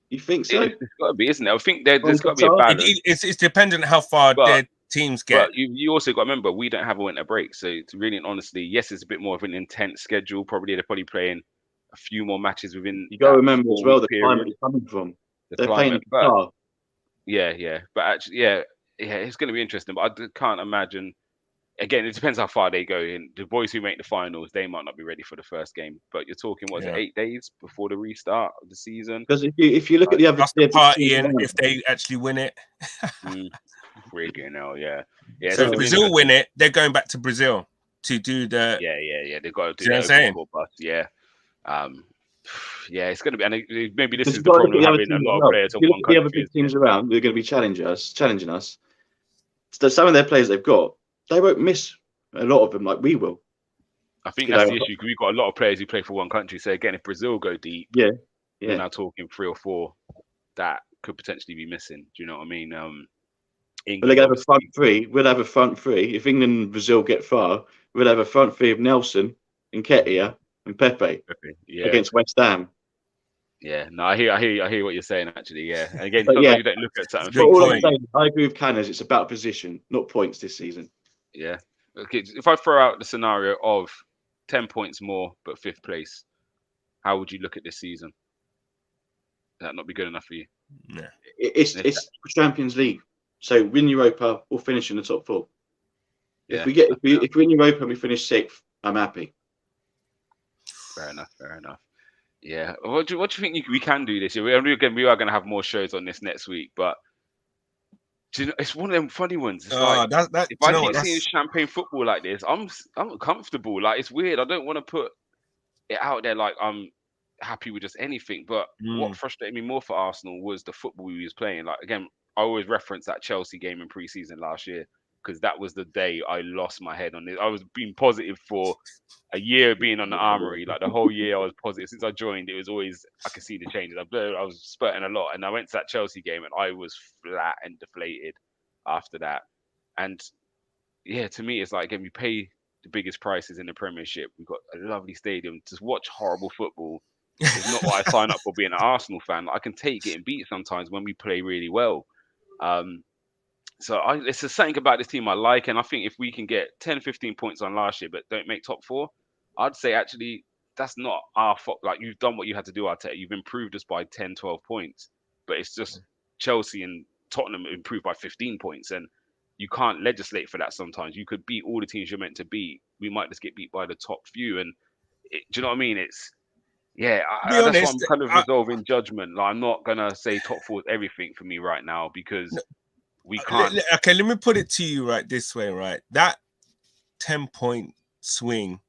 You think so? It's got to be, isn't it? I think there's got to be a balance. It's dependent on how far their teams get. But you also got to remember, we don't have a winter break. So it's really and honestly, yes, it's a bit more of an intense schedule. They're probably playing a few more matches within. You got to remember as well the climate is coming from. They're playing Qatar. Yeah. But actually, it's going to be interesting. But I can't imagine. Again, it depends how far they go. In the boys who make the finals, they might not be ready for the first game. But you're talking 8 days before the restart of the season. Because if you look at the other party, and if they actually win it, freaking hell, yeah. So if Brazil win it, they're going back to Brazil to do the. Yeah. They've got to do that. You know what I'm saying? It's going to be, and maybe this is the problem having a lot of players on one country. The other big teams around, they're going to be challenging us. So some of their players they've got. They won't miss a lot of them like we will. I think that's the issue because we've got a lot of players who play for one country. So again, if Brazil go deep, we're now talking 3 or 4 that could potentially be missing. Do you know what I mean? But they're going to have a front three. We'll have a front three. If England and Brazil get far, we'll have a front three of Nelson, Nketiah, and Pepe against West Ham. Yeah, no, I hear what you're saying. Actually, yeah. And again, sometimes you don't look at something. All I'm saying, I agree with Canners. It's about position, not points this season. Yeah. Okay. If I throw out the scenario of 10 points more but 5th place, how would you look at this season? Would that not be good enough for you? Yeah. It's Champions League. So win Europa, we'll finish in the top 4. Yeah. If we win Europa and we finish 6th, I'm happy. Fair enough. Yeah. What do you think we can do this year? We are going to have more shows on this next week, but it's one of them funny ones. It's if I keep seeing champagne football like this, I'm uncomfortable. Like, it's weird. I don't want to put it out there like I'm happy with just anything. But what frustrated me more for Arsenal was the football we was playing. Like, again, always reference that Chelsea game in pre-season last year because that was the day I lost my head on it. I was being positive for a year being on the Armoury, like the whole year I was positive. Since I joined, it was always I could see the changes. I was spurting a lot, and I went to that Chelsea game and I was flat and deflated after that. And yeah, to me, it's like again we pay the biggest prices in the Premiership. We've got a lovely stadium to watch horrible football. It's not what I sign up for being an Arsenal fan. Like, I can take getting beat sometimes when we play really well. So it's just something about this team I like, and I think if we can get 10, 15 points on last year but don't make top 4, I'd say actually that's not our fault. Like, you've done what you had to do, Arteta. You've improved us by 10, 12 points, but it's just Chelsea and Tottenham improved by 15 points, and you can't legislate for that sometimes. You could beat all the teams you're meant to beat. We might just get beat by the top few, and do you know what I mean? It's that's why I'm kind of resolving judgment. Like, I'm not gonna say top 4 is everything for me right now because we can't. Okay, let me put it to you right this way, right? That 10-point swing,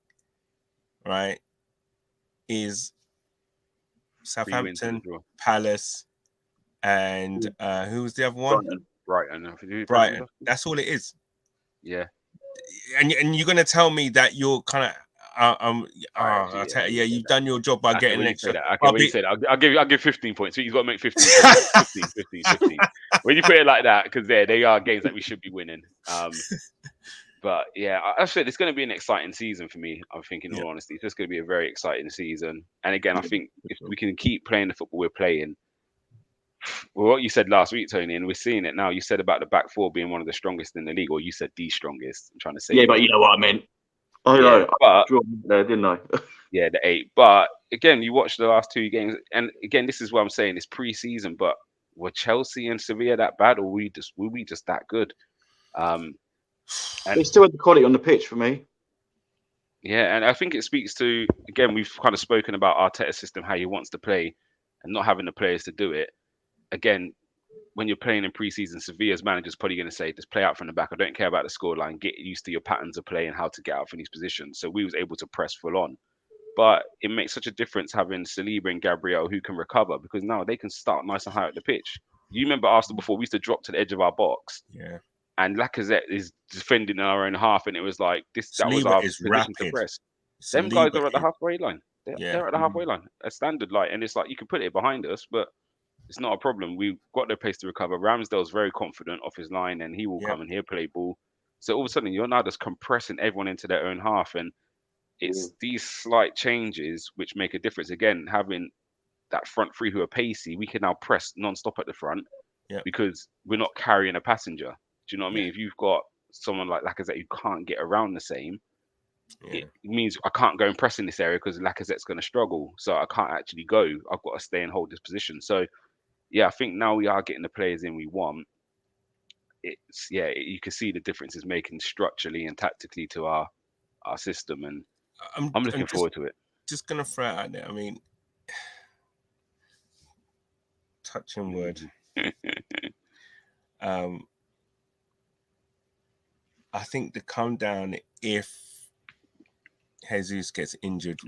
right, is Southampton, Palace, and who was the other one? Brighton. That's all it is. Yeah. And you're gonna tell me that you're kind of you've done your job by getting extra. When you say that, I'll give 15 points. So you've got to make 15 points. 15. When you put it like that, because they are games that we should be winning. But yeah, I said it's going to be an exciting season for me. I'm thinking, in all honesty, it's just going to be a very exciting season. And again, I think if we can keep playing the football we're playing, well, what you said last week, Tony, and we're seeing it now. You said about the back 4 being one of the strongest in the league, or you said the strongest. I'm trying to say. Yeah, but you know what I meant. I know, I drew there, didn't I? Yeah, the 8. But again, you watch the last 2 games, and again, this is what I'm saying. It's pre-season, but were Chelsea and Sevilla that bad, or were we just that good? And they still had the quality on the pitch for me. Yeah, and I think it speaks to, again, we've kind of spoken about Arteta's system, how he wants to play, and not having the players to do it. Again, when you're playing in pre-season, Sevilla's manager's probably going to say, just play out from the back. I don't care about the scoreline. Get used to your patterns of play and how to get out from these positions. So we was able to press full on. But it makes such a difference having Saliba and Gabriel who can recover, because now they can start nice and high at the pitch. You remember Arsenal before, we used to drop to the edge of our box. Yeah. And Lacazette is defending in our own half, and it was like that was our position to press. Them guys are at the halfway line. They're at the halfway line, a standard line. And it's like, you can put it behind us, but it's not a problem. We've got no place to recover. Ramsdale's very confident off his line, and he will come and he'll play ball. So all of a sudden, you're now just compressing everyone into their own half. And it's these slight changes which make a difference. Again, having that front 3 who are pacey, we can now press non-stop at the front because we're not carrying a passenger. Do you know what I mean? If you've got someone like Lacazette who can't get around the same, it means I can't go and press in this area because Lacazette's going to struggle. So I can't actually go. I've got to stay and hold this position. So, yeah, I think now we are getting the players in we want. You can see the difference it's making structurally and tactically to our system. And I'm looking forward to it. Just going to throw it out there. I mean, touching word. I think the come down, if Jesus gets injured,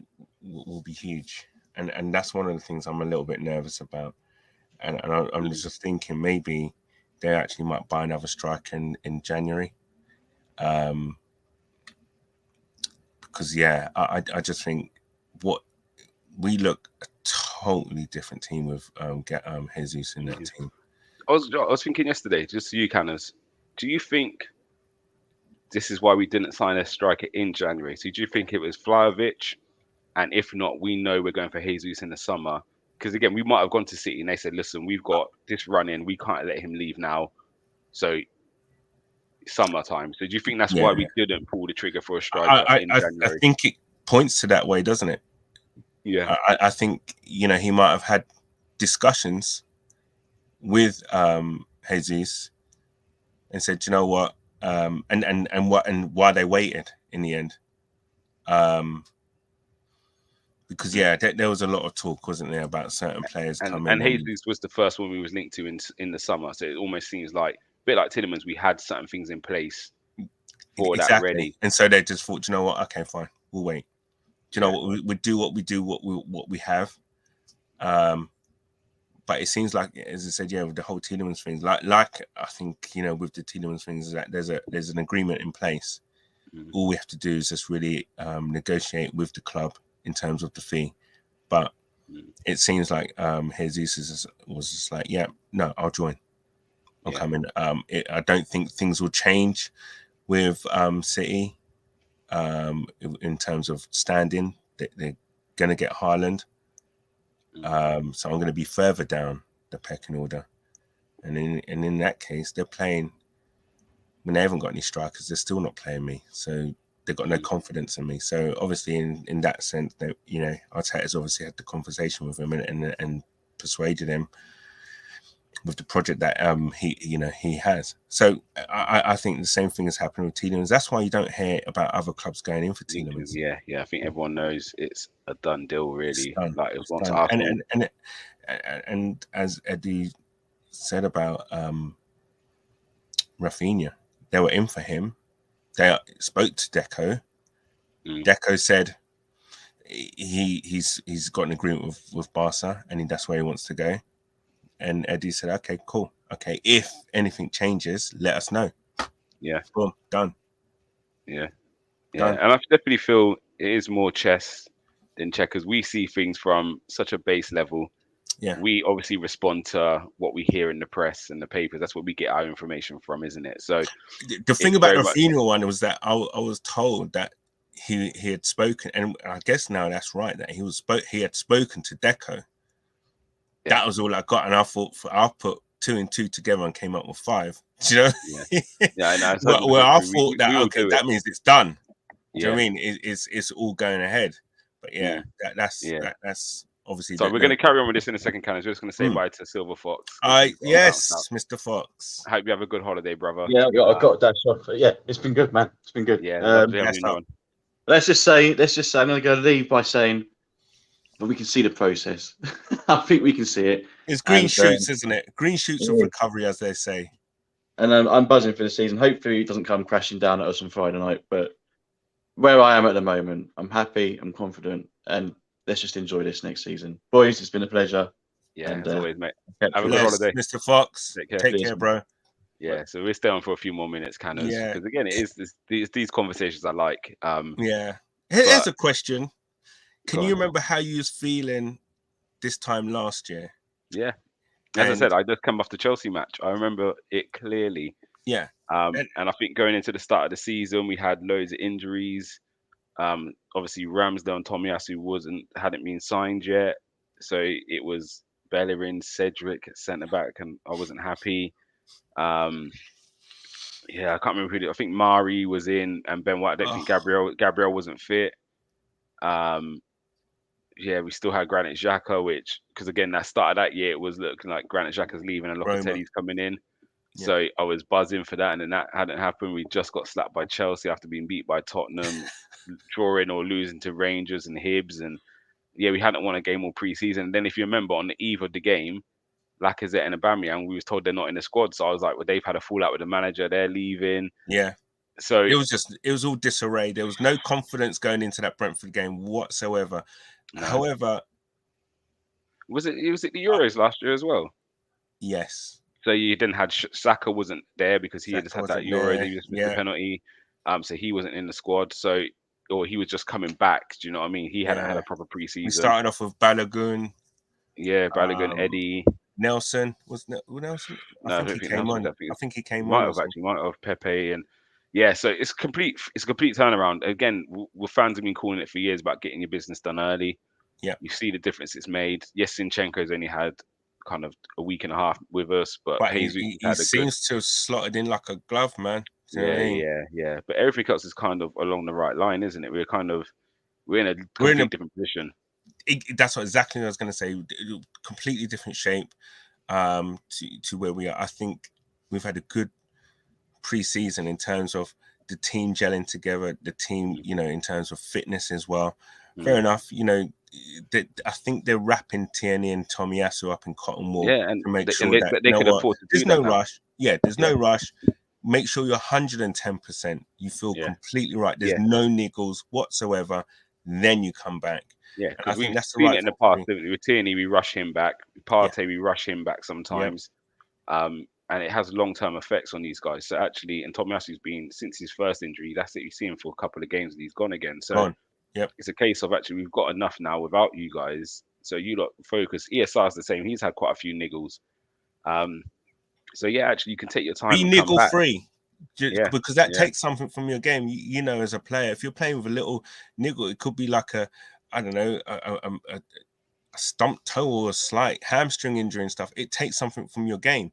will be huge, and that's one of the things I'm a little bit nervous about. And I'm just thinking maybe they actually might buy another striker in January, because I just think what we look a totally different team with Jesus in that team. I was thinking yesterday, just you, Canners, do you think this is why we didn't sign a striker in January? So do you think it was Vlahovic? And if not, we know we're going for Jesus in the summer. Because again, we might have gone to City and they said, listen, we've got this run in. We can't let him leave now. So summertime. So do you think that's why we didn't pull the trigger for a striker in January? I think it points to that way, doesn't it? Yeah. I think, he might have had discussions with Jesus and said, you know what? And why they waited in the end, because there was a lot of talk, wasn't there, about certain players coming. And Jesus was the first one we was linked to in the summer, so it almost seems like a bit like Tielemans. We had certain things in place for that ready, and so they just thought, you know what? Okay, fine, we'll wait. Do you know what? We do what we have, but But it seems like, as I said, with the whole Tielemans thing, like I think, with the Tielemans things, is that there's an agreement in place. All we have to do is just really negotiate with the club in terms of the fee. But it seems like Jesus was just like, no, I'll join. I'll come in. I don't think things will change with City in terms of standing. They're going to get Haaland. So I'm going to be further down the pecking order. And in that case, they're playing. When they haven't got any strikers, they're still not playing me. So they've got no confidence in me. So obviously, in that sense, that Arteta's obviously had the conversation with him and persuaded him with the project that he has. So I think the same thing is happening with Tielemans. That's why you don't hear about other clubs going in for Tielemans. Yeah. I think everyone knows it's a done deal, really. Done. Like it was once Arsenal. And as Eddie said about Rafinha, they were in for him. They spoke to Deco. Deco said he's got an agreement with Barca, and that's where he wants to go. And Eddie said, okay, cool. Okay, if anything changes, let us know. Yeah. Boom, done. Yeah. Done. And I definitely feel it is more chess than checkers. We see things from such a base level. Yeah. We obviously respond to what we hear in the press and the papers. That's what we get our information from, isn't it? So the thing about the Rafinha one was that I was told that he had spoken, and I guess now that's right, that he had spoken to Deco. Yeah. That was all I got, and I thought I'll put 2 and 2 together and came up with 5. Do you know? Yeah, I know. Well, I thought that means it's done. Yeah. Do you know what I mean? It's all going ahead. But that's obviously. So we're going to carry on with this in a second, Canners. We're just going to say bye to Silver Fox. Yes, Mr. Fox. I hope you have a good holiday, brother. Yeah, I've got a dash off. Yeah, it's been good, man. It's been good. Yeah, let's just say, I'm going to leave by saying, but we can see the process. I think we can see it. It's green shoots, isn't it? Green shoots of recovery, as they say. And I'm buzzing for the season. Hopefully, it doesn't come crashing down at us on Friday night. But where I am at the moment, I'm happy, I'm confident, and let's just enjoy this next season. Boys, it's been a pleasure. Yeah, as always, mate. Have a good holiday. Mr. Fox, take care, bro. Yeah, so we'll stay on for a few more minutes, Canners. Because again, it is these conversations I like. Here's a question. Can you remember how you was feeling this time last year? Yeah. As I said, I just come off the Chelsea match. I remember it clearly. Yeah. And I think going into the start of the season, we had loads of injuries. Obviously, Ramsdale and Tomiyasu hadn't been signed yet. So it was Bellerin, Cedric at centre-back, and I wasn't happy. I can't remember who. I think Mari was in, and Ben White. I don't think Gabriel wasn't fit. We still had Granit Xhaka, because again, that started that year, it was looking like Granit Xhaka's leaving and Locatelli's coming in. Yeah. So I was buzzing for that, and then that hadn't happened. We just got slapped by Chelsea after being beat by Tottenham, drawing or losing to Rangers and Hibs, and we hadn't won a game all pre-season. And then if you remember, on the eve of the game, Lacazette and Aubameyang, we was told they're not in the squad. So I was like, well, they've had a fallout with the manager. They're leaving. Yeah. So it was all disarray. There was no confidence going into that Brentford game whatsoever. No. However, was it the Euros last year as well? Yes. So you then had Saka wasn't there because he just had that Euro. He just missed the penalty. So he wasn't in the squad. Or he was just coming back. Do you know what I mean? He hadn't had a proper preseason. We started off with Balogun. Yeah, Balogun, Eddie. Nelson was Nelson. I think he came on. I think he came on. Might have Pepe and. Yeah, so it's a complete turnaround. Again, fans have been calling it for years about getting your business done early. Yeah, you see the difference it's made. Yes, Zinchenko's only had kind of a week and a half with us, but he seems to have slotted in like a glove, man. Yeah. But everything else is kind of along the right line, isn't it? We're in a completely different position. That's exactly what I was going to say. Completely different shape to where we are. I think we've had a good pre-season in terms of the team gelling together, the team, in terms of fitness as well. Fair enough, I think they're wrapping Tierney and Tomiyasu up in cotton wool and to make sure that they can afford to there's no rush. Yeah, there's no rush. Make sure you're 110%. You feel completely right. There's no niggles whatsoever. Then you come back. Yeah, And I because think we've that's the seen right it in the thing past. to do. Didn't we? With Tierney, we rush him back. Partey, we rush him back sometimes. And it has long-term effects on these guys. So actually, and Tomiyasu's been, since his first injury, that's it. You see him for a couple of games and he's gone again. So Gone. Yep. it's a case of actually we've got enough now without you guys. So you lot focus. ESR's the same. He's had quite a few niggles. So yeah, actually you can take your time Be and come niggle back. free. Yeah, Because that yeah, takes something from your game. You know, as a player, if you're playing with a little niggle, it could be like a stumped toe or a slight hamstring injury and stuff. It takes something from your game.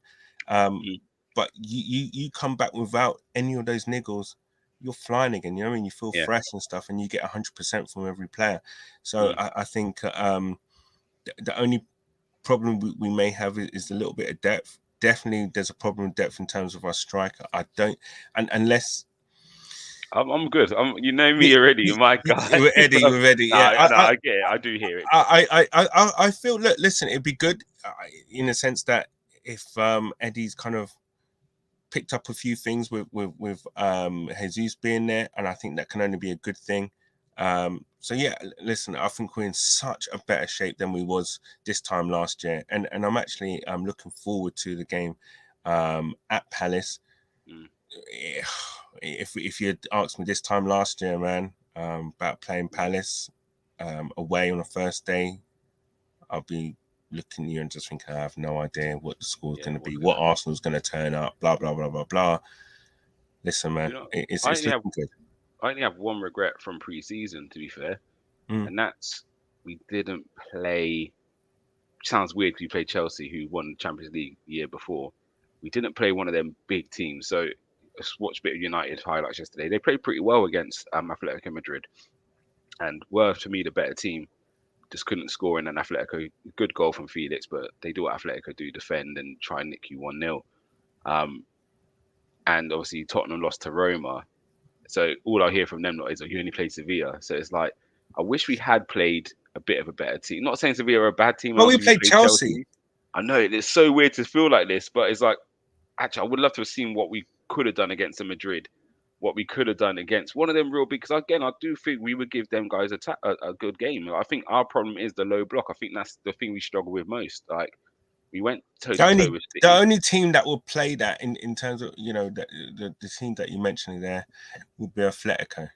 But you come back without any of those niggles, you're flying again. You know what I mean? You feel yeah. fresh and stuff, and you get 100% from every player. So I think the only problem we may have is a little bit of depth. Definitely, there's a problem with depth in terms of our striker. I don't, and unless I'm good. You know me already, my guy. with Eddie, Nah, yeah, I get it. I do hear it. I feel. Look, listen, it'd be good in a sense that if Eddie's kind of picked up a few things with Jesus being there, and I think that can only be a good thing. So yeah, listen, I think we're in such a better shape than we was this time last year, and I'm actually looking forward to the game at Palace. If you'd asked me this time last year, man, about playing Palace away on the first day, I'll be looking at you and just thinking I have no idea what the score's going to be, what Arsenal's going to turn up, blah blah blah blah blah. Listen, man, it's looking good. I only have one regret from pre-season, to be fair, and that's we didn't play. Sounds weird because we played Chelsea, who won the Champions League the year before. We didn't play one of them big teams. So I watched a bit of United highlights yesterday. They played pretty well against Atletico Madrid, and were to me the better team. Just couldn't score in an Atletico. Good goal from Felix, but they do what Atletico do: defend and try and nick you 1-0. And obviously Tottenham lost to Roma. So all I hear from them is, you only played Sevilla. So it's like, I wish we had played a bit of a better team. Not saying Sevilla are a bad team. Well, we played Chelsea. I know it's so weird to feel like this, but it's like, actually, I would love to have seen what we could have done against Madrid, what we could have done against one of them real big. Because again, I do think we would give them guys a good game. I think our problem is the low block. I think that's the thing we struggle with most. Like, we went toe to toe with City. The only team that will play that in terms of, you know, the team that you mentioned there would be Atletico.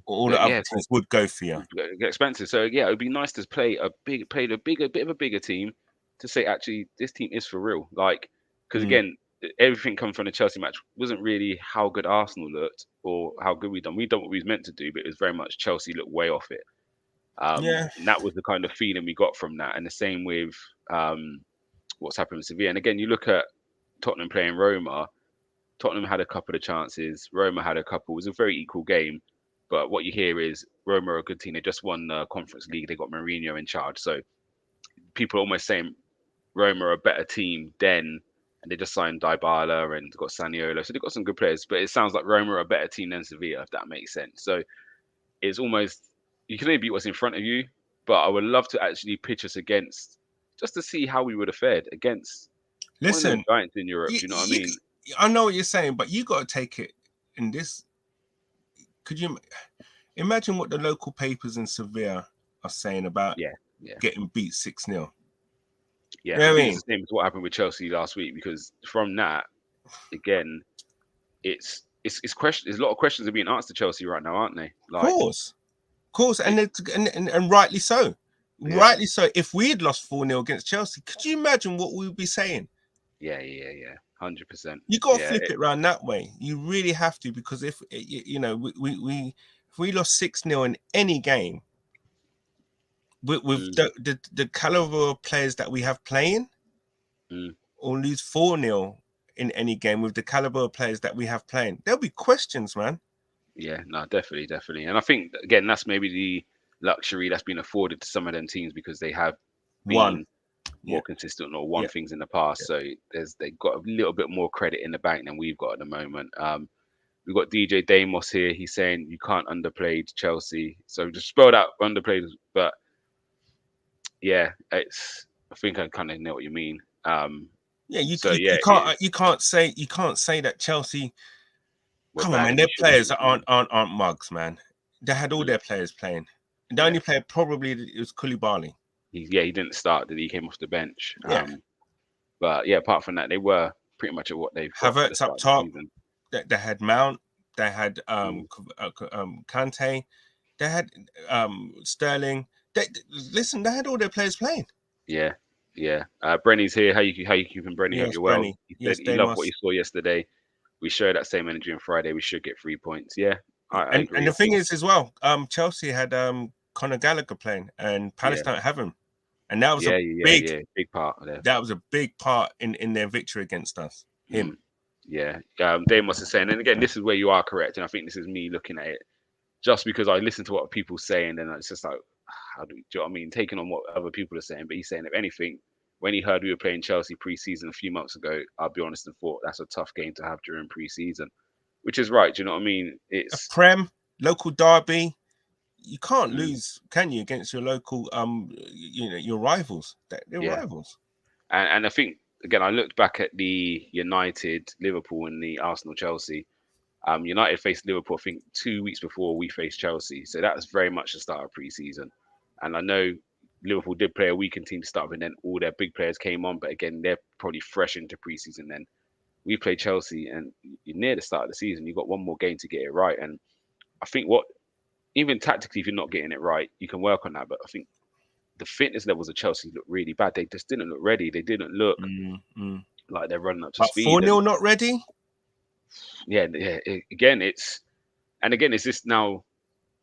All the other teams would go for you. Get expensive. So yeah, it would be nice to play a bit of a bigger team to say, actually, this team is for real. Like, because again, everything coming from the Chelsea match wasn't really how good Arsenal looked or how good we done. We done what we was meant to do, but it was very much Chelsea looked way off it. And that was the kind of feeling we got from that. And the same with what's happened with Sevilla. And again, you look at Tottenham playing Roma. Tottenham had a couple of chances. Roma had a couple. It was a very equal game. But what you hear is Roma are a good team. They just won the Conference League. They got Mourinho in charge. So people are almost saying Roma are a better team then. And they just signed Dybala and got Saniolo. So they've got some good players. But it sounds like Roma are a better team than Sevilla, if that makes sense. So it's almost, you can only beat what's in front of you. But I would love to actually pitch us against, just to see how we would have fared against one of the giants in Europe. Do you know what I mean? I know what you're saying, but you got to take it in this. Could you imagine what the local papers in Sevilla are saying about getting beat 6-0? Yeah, you know I think I mean? it's the same as what happened with Chelsea last week, because from that, again, it's question. There's a lot of questions are being asked to Chelsea right now, aren't they? Like, of course, and rightly so. Yeah. Rightly so. If we had lost 4-0 against Chelsea, could you imagine what we would be saying? Yeah, 100%. You got to flip it around that way. You really have to, because if you know if we lost 6-0 in any game with the caliber of players that we have playing, or lose 4-0 in any game with the caliber of players that we have playing, there'll be questions, man. Yeah, no, definitely. And I think, again, that's maybe the luxury that's been afforded to some of them teams, because they have been more consistent or won things in the past. So they've got a little bit more credit in the bank than we've got at the moment. We've got DJ Damos here. He's saying you can't underplay Chelsea. So just spelled out underplayed, but yeah, I think I kind of know what you mean. You can't say that Chelsea. Come on, man, their players aren't mugs, man. They had all their players playing. The only player probably it was Koulibaly. He didn't start. Did he? Came off the bench. Yeah. But yeah, apart from that, they were pretty much at what they've got for the Havertz start up of top. the season. They had Mount. They had Kante. They had Sterling. They had all their players playing. Yeah. Brenny's here. How you keeping, Brenny? Yes, Hope you're well. Brenny. He Yes, said he loved what he saw yesterday. We showed that same energy on Friday. We should get 3 points. Yeah, I agree. And the thing is as well, Chelsea had Conor Gallagher playing, and Palace don't have him, and that was a big part of that. That was a big part in their victory against us. Him. Yeah. Dave must have said, and again, this is where you are correct, and I think this is me looking at it just because I listen to what people say, and then it's just like, do you know what I mean? Taking on what other people are saying, but he's saying, if anything, when he heard we were playing Chelsea pre-season a few months ago, I'll be honest and thought that's a tough game to have during pre-season, which is right. Do you know what I mean? It's a Prem, local derby. You can't lose, can you, against your local, your rivals? They're rivals. And I think, again, I looked back at the United, Liverpool, and the Arsenal, Chelsea. United faced Liverpool, I think, 2 weeks before we faced Chelsea. So that was very much the start of pre-season. And I know Liverpool did play a weakened team to start with, and then all their big players came on. But again, they're probably fresh into pre-season then. We played Chelsea, and you're near the start of the season. You've got one more game to get it right. And I think even tactically, if you're not getting it right, you can work on that. But I think the fitness levels of Chelsea look really bad. They just didn't look ready. They didn't look like they're running up to speed. 4-0 not ready? Yeah. Again, is this now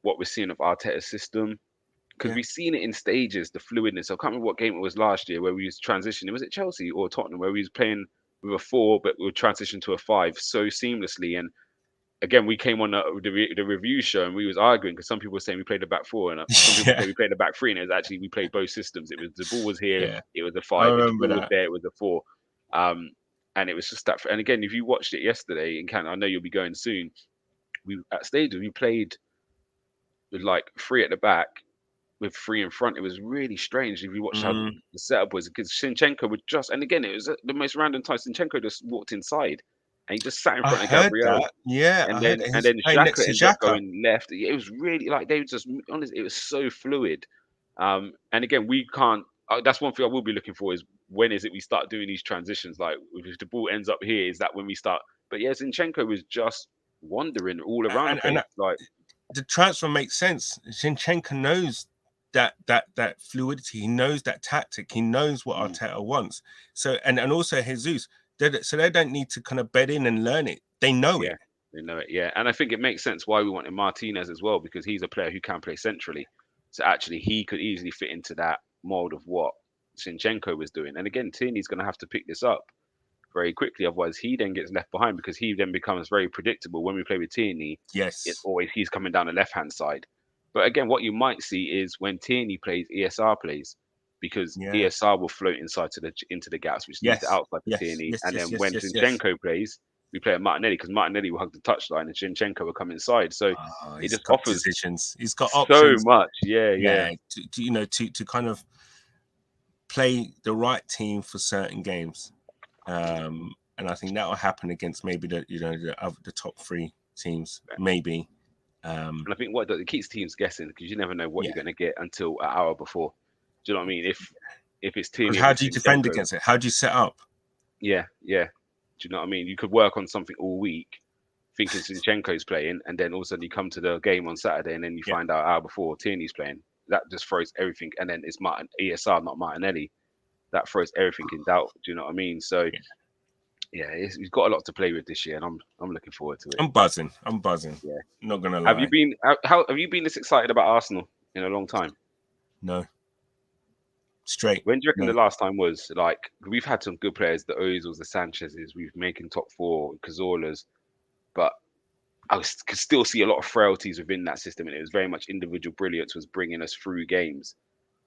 what we're seeing of Arteta's system? Because we've seen it in stages, the fluidness. I can't remember what game it was last year where we was transitioning. Was it Chelsea or Tottenham where we was playing with a 4, but we would transition to a 5 so seamlessly? And again, we came on the review show and we was arguing because some people were saying we played the back 4 and some people say we played the back 3, and it was actually we played both systems. It was the ball was here, it was a 5. If the ball was there, it was a 4. And it was just that. And again, if you watched it yesterday in Canada, I know you'll be going soon. At stages we played with like 3 at the back, with 3 in front. It was really strange if you watch how the setup was, because Zinchenko would just, and again, it was the most random time. Zinchenko just walked inside and he just sat in front of Gabriel. And then Xhaka ended up going left. It was really like they were just honestly, it was so fluid. And again, we can't. That's one thing I will be looking for is when is it we start doing these transitions? Like if the ball ends up here, is that when we start? But yeah, Zinchenko was just wandering all around the place. Like the transfer makes sense. Zinchenko knows that fluidity. He knows that tactic. He knows what Arteta wants. So and also Jesus. So they don't need to kind of bed in and learn it. They know it. They know it. Yeah, and I think it makes sense why we wanted Martinez as well, because he's a player who can play centrally. So actually, he could easily fit into that mold of what Zinchenko was doing. And again, Tierney's going to have to pick this up very quickly. Otherwise, he then gets left behind because he then becomes very predictable. When we play with Tierney, it's always he's coming down the left-hand side. But again, what you might see is when Tierney plays, ESR plays, because ESR will float inside into the gaps, which leads to outside for Tierney. And then when Zinchenko plays, we play at Martinelli because Martinelli will hug the touchline and Zinchenko will come inside. So it just offers decisions. He's got options. So much. Yeah. To kind of play the right team for certain games. And I think that will happen against maybe the top 3 teams, maybe. And I think what it keeps teams guessing because you never know what you're going to get until an hour before. Do you know what I mean? If it's Tierney, how do you defend against it? How do you set up? Yeah. Do you know what I mean? You could work on something all week, thinking Zinchenko's playing, and then all of a sudden you come to the game on Saturday, and then you find out an hour before Tierney's playing. That just throws everything, and then it's ESR, not Martinelli. That throws everything in doubt. Do you know what I mean? So, he's got a lot to play with this year, and I'm looking forward to it. I'm buzzing. Yeah, not gonna lie. Have you been this excited about Arsenal in a long time? No. Straight. When do you reckon the last time was? Like, we've had some good players, the Ozils, the Sanchez's, we've making top 4, Cazolas, but I could still see a lot of frailties within that system, and it was very much individual brilliance was bringing us through games.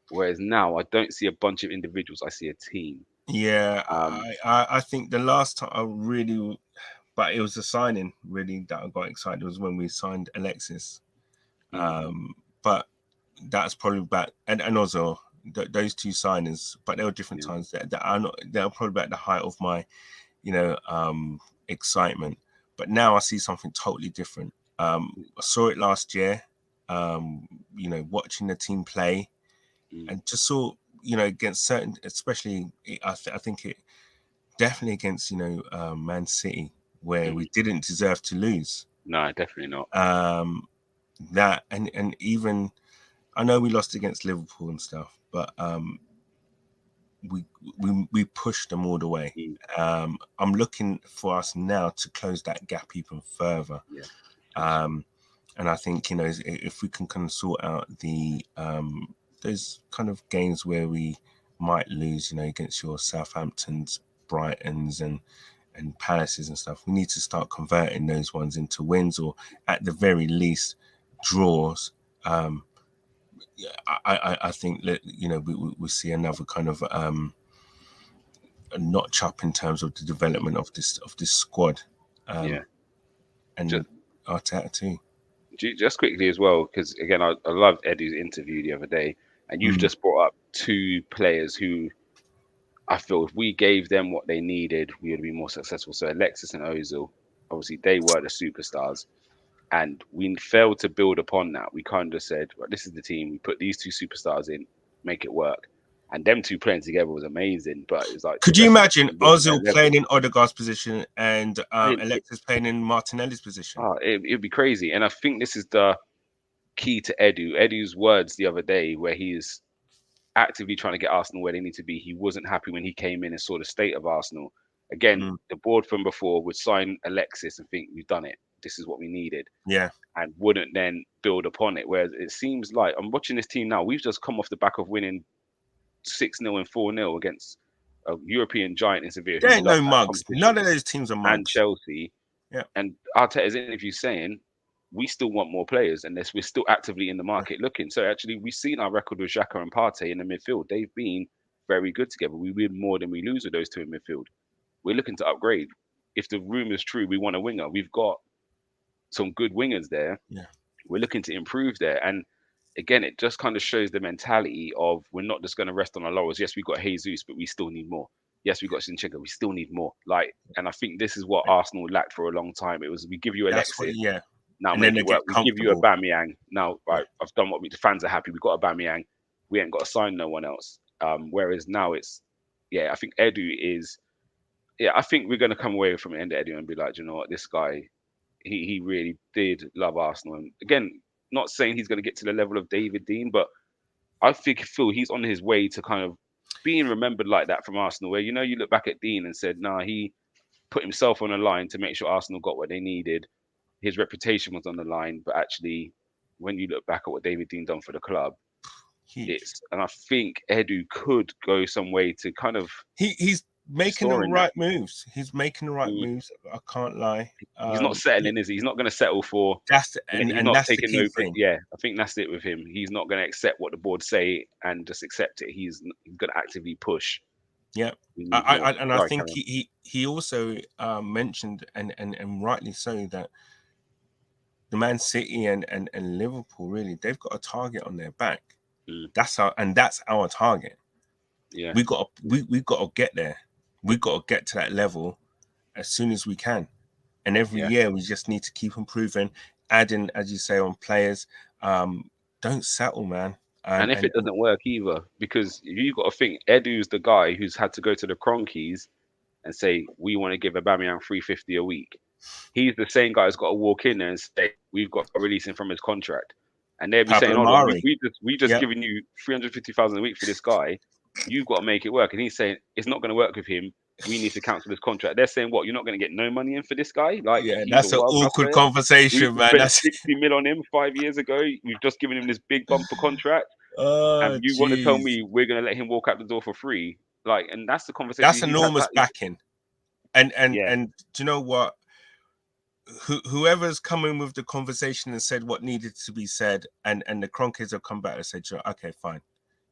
Whereas now, I don't see a bunch of individuals, I see a team. Yeah, I think the last time I really, but it was a signing really that I got excited was when we signed Alexis. But that's probably back, and also those 2 signings, but they were different times. They're probably at the height of my, excitement. But now I see something totally different. I saw it last year. watching the team play, and just saw, against certain, especially I think it definitely against Man City, where we didn't deserve to lose. No, definitely not. That and even I know we lost against Liverpool and stuff, but we pushed them all the way. I'm looking for us now to close that gap even further. And I think if we can kind of sort out the those kind of games where we might lose, against your Southamptons, Brightons, and Palaces and stuff, we need to start converting those ones into wins, or at the very least draws. I think that we see another kind of a notch up in terms of the development of this squad. And Arteta too. Just quickly as well, because again, I loved Eddie's interview the other day, and you've just brought up two players who I feel if we gave them what they needed, we would be more successful. So Alexis and Ozil, obviously they were the superstars, and we failed to build upon that. We kind of said, well, this is the team. We put these two superstars in, make it work. And them two playing together was amazing. But it's like, could you imagine Ozil playing in Odegaard's position and Alexis playing in Martinelli's position? Oh, it'd be crazy. And I think this is the key to Edu. Edu's words the other day, where he's actively trying to get Arsenal where they need to be. He wasn't happy when he came in and saw the state of Arsenal. Again, the board from before would sign Alexis and think, we've done it. This is what we needed. Yeah. And wouldn't then build upon it. Whereas it seems like I'm watching this team now. We've just come off the back of winning 6-0 and 4-0 against a European giant in Sevilla. There ain't no mugs. None of those teams are mugs. And Chelsea. Yeah. And Arteta's interview saying, we still want more players, and we're still actively in the market looking. So actually, we've seen our record with Xhaka and Partey in the midfield. They've been very good together. We win more than we lose with those two in midfield. We're looking to upgrade. If the rumor is true, we want a winger. We've got some good wingers there. Yeah. We're looking to improve there. And again, it just kind of shows the mentality of we're not just going to rest on our laurels. Yes, we got Jesus, but we still need more. Yes, we got Zinchenko, we still need more. And I think this is what Arsenal lacked for a long time. It was, we give you Alexis. Now and make it work. We give you a Aubameyang. Now, right, I've done what the fans are happy. We got a Aubameyang. We ain't got to sign no one else. Whereas now it's, I think Edu is, I think we're going to come away from the end of Edu and be like, you know what, this guy, he really did love Arsenal. And again, not saying he's going to get to the level of David Dean, but I feel he's on his way to kind of being remembered like that from Arsenal, where, you look back at Dean and said, nah, he put himself on the line to make sure Arsenal got what they needed. His reputation was on the line, but actually, when you look back at what David Dean done for the club, and I think Edu could go some way to kind of he's making the right moves. He's making the right moves. I can't lie. He's not settling, is he? He's not going to settle for. That's and that's the key thing. Yeah, I think that's it with him. He's not going to accept what the board say and just accept it. He's going to actively push. Yeah, I think he also mentioned and rightly so that the Man City and Liverpool, really, they've got a target on their back. That's our target. Yeah, we got to get there. We got to get to that level as soon as we can. And every year we just need to keep improving, adding, as you say, on players. Don't settle, man. And if it doesn't work either, because you got to think Edu's the guy who's had to go to the Cronkies and say, we want to give Aubameyang $350 a week. He's the same guy who's got to walk in there and say, we've got to release him from his contract. And they'll be saying, Armoury. we just giving you $350,000 a week for this guy. You've got to make it work. And he's saying, it's not going to work with him. We need to cancel this contract. They're saying, what, you're not going to get no money in for this guy? Like, that's an awkward conversation, man. That's 60 mil on him 5 years ago. We've just given him this big bumper contract. And you want to tell me we're going to let him walk out the door for free? And that's the conversation. That's enormous backing. And do you know what? Whoever's come in with the conversation and said what needed to be said, and the Cronkies have come back and said, okay, fine.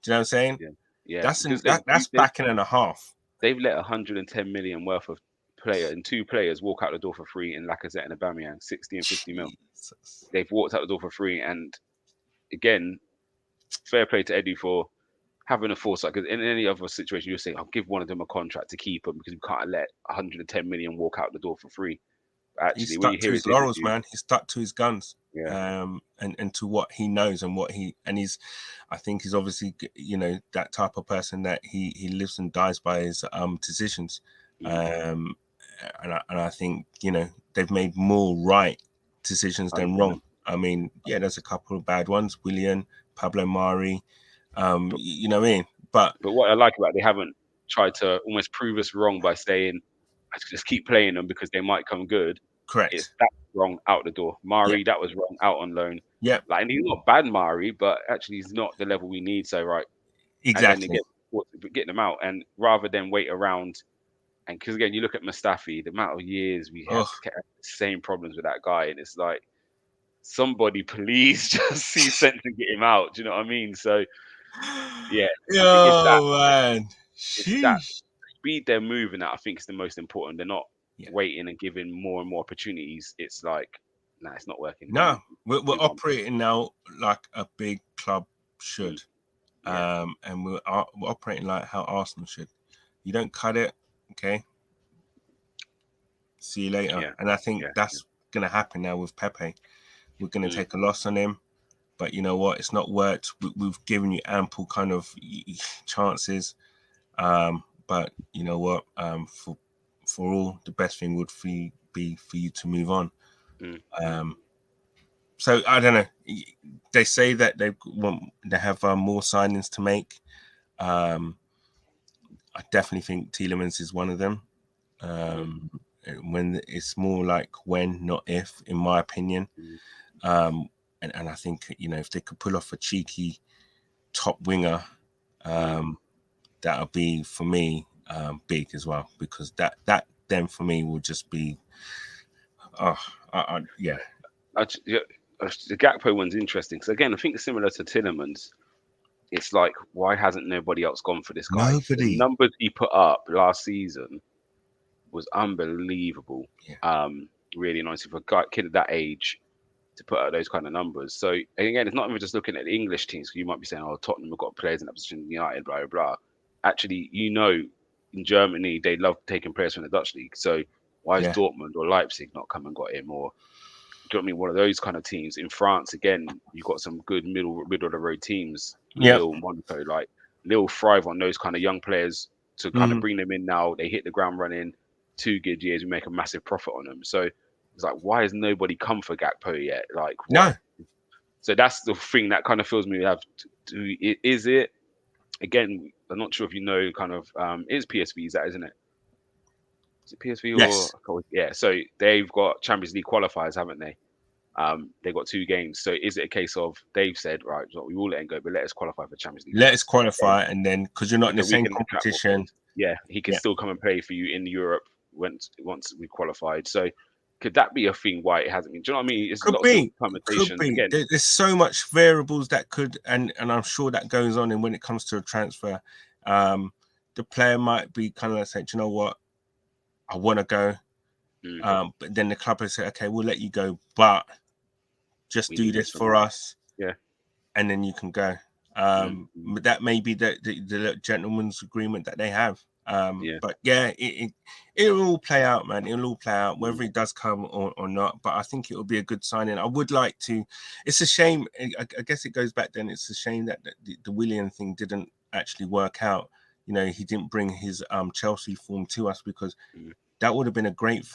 Do you know what I'm saying? Yeah. That's backing and a half. They've let 110 million worth of two players walk out the door for free in Lacazette and Aubameyang, 60 and 50 mil. They've walked out the door for free. And again, fair play to Edu for having a foresight, because in any other situation, you're saying, I'll give one of them a contract to keep them because we can't let 110 million walk out the door for free. Actually, He's when you stuck to hear his his laurels, interview, man. He's stuck to his guns. yeah, And to what he knows and I think he's obviously, that type of person that he lives and dies by his decisions. And I think, they've made more right decisions than wrong. I mean, yeah, there's a couple of bad ones, Willian, Pablo Mari, you know what I mean? But what I like about it, they haven't tried to almost prove us wrong by saying, "I just keep playing them because they might come good." It's correct. that wrong out the door. Yeah. Mari, that was wrong out on loan. Yeah, Like, and he's not bad, Mari, but actually he's not the level we need. So right, and then they exactly. getting them out, and rather than wait around, and because again, you look at Mustafi, the amount of years we had Oh, the same problems with that guy, and it's like, somebody please just see sense and get him out. Do you know what I mean? So yeah, I think yo, man. it's that Sheesh. speed they're moving at. I think is the most important. They're not Yeah. waiting and giving more and more opportunities. It's like, nah, it's not working. No, we're Move on. operating now like a big club should. Yeah. And we're operating like how Arsenal should. You don't cut it, okay? See you later. Yeah. And I think Yeah. that's going to happen now with Pepe. We're going to take a loss on him. But you know what? It's not worked. We've given you ample kind of chances. But you know what? For all, the best thing would be for you to move on. So I don't know. They say that they have more signings to make. I definitely think Tielemans is one of them. When it's more like when, not if, in my opinion. And I think, if they could pull off a cheeky top winger, that'll be for me big as well, because that then for me will just be yeah. The Gakpo one's interesting because again, I think similar to Tielemans, it's like, why hasn't nobody else gone for this guy? Nobody. The numbers he put up last season was unbelievable. Yeah. Really nice for a kid at that age to put out those kind of numbers. So again, it's not even just looking at the English teams. You might be saying, "Oh, Tottenham have got players in that position, United, blah blah blah." Actually, in Germany they love taking players from the Dutch league. So why is Dortmund or Leipzig not come and got him? Or do you know what I mean? One of those kind of teams. In France, again, you've got some good middle of the road teams. Lille, Monaco, like Lille thrive on those kind of young players to kind of bring them in now. They hit the ground running. 2 good years, we make a massive profit on them. So it's like, why has nobody come for Gakpo yet? Like, what? No. So that's the thing that kind of fills me. Is it? Again, I'm not sure if you know. Kind of, is PSV, is that, isn't it? Is it PSV yes. or yeah? So they've got Champions League qualifiers, haven't they? They've got 2 games. So is it a case of they've said, right, so we will let him go, but let us qualify for Champions League? Let us qualify, and then because you're not in the same competition, he can still come and play for you in Europe once we qualified. So could that be a thing why it hasn't been? Do you know what I mean? It's could be. Again, there's so much variables that could, and I'm sure that goes on. And when it comes to a transfer, the player might be kind of like saying, "Do you know what? I want to go." But then the club will say, "Okay, we'll let you go, but just do this for us." Yeah. And then you can go. That may be the gentleman's agreement that they have. But yeah, it'll all play out, man. It'll all play out, whether it does come or not. But I think it will be a good signing. I would like to. It's a shame. I guess it goes back then. It's a shame that the Willian thing didn't actually work out. He didn't bring his Chelsea form to us, because that would have been a great,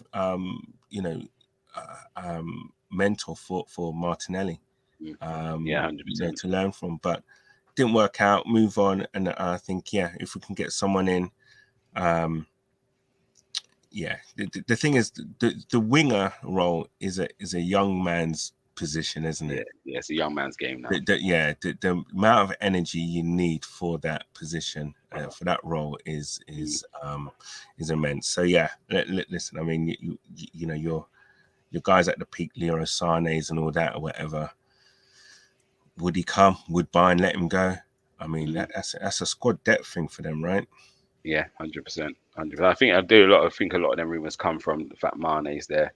mentor for Martinelli. 100%. To learn from, but didn't work out. Move on, and I think if we can get someone in, the thing is, the winger role is a young man's position, isn't it? Yeah, it's a young man's game now. The amount of energy you need for that position, for that role is immense. So listen, I mean, your guys at the peak, Leroy Sané's and all that or whatever. Would he come? Would Bayern let him go? I mean, that's a squad depth thing for them, right? Yeah, 100%. I think a lot of them rumors come from the fact Mane's there.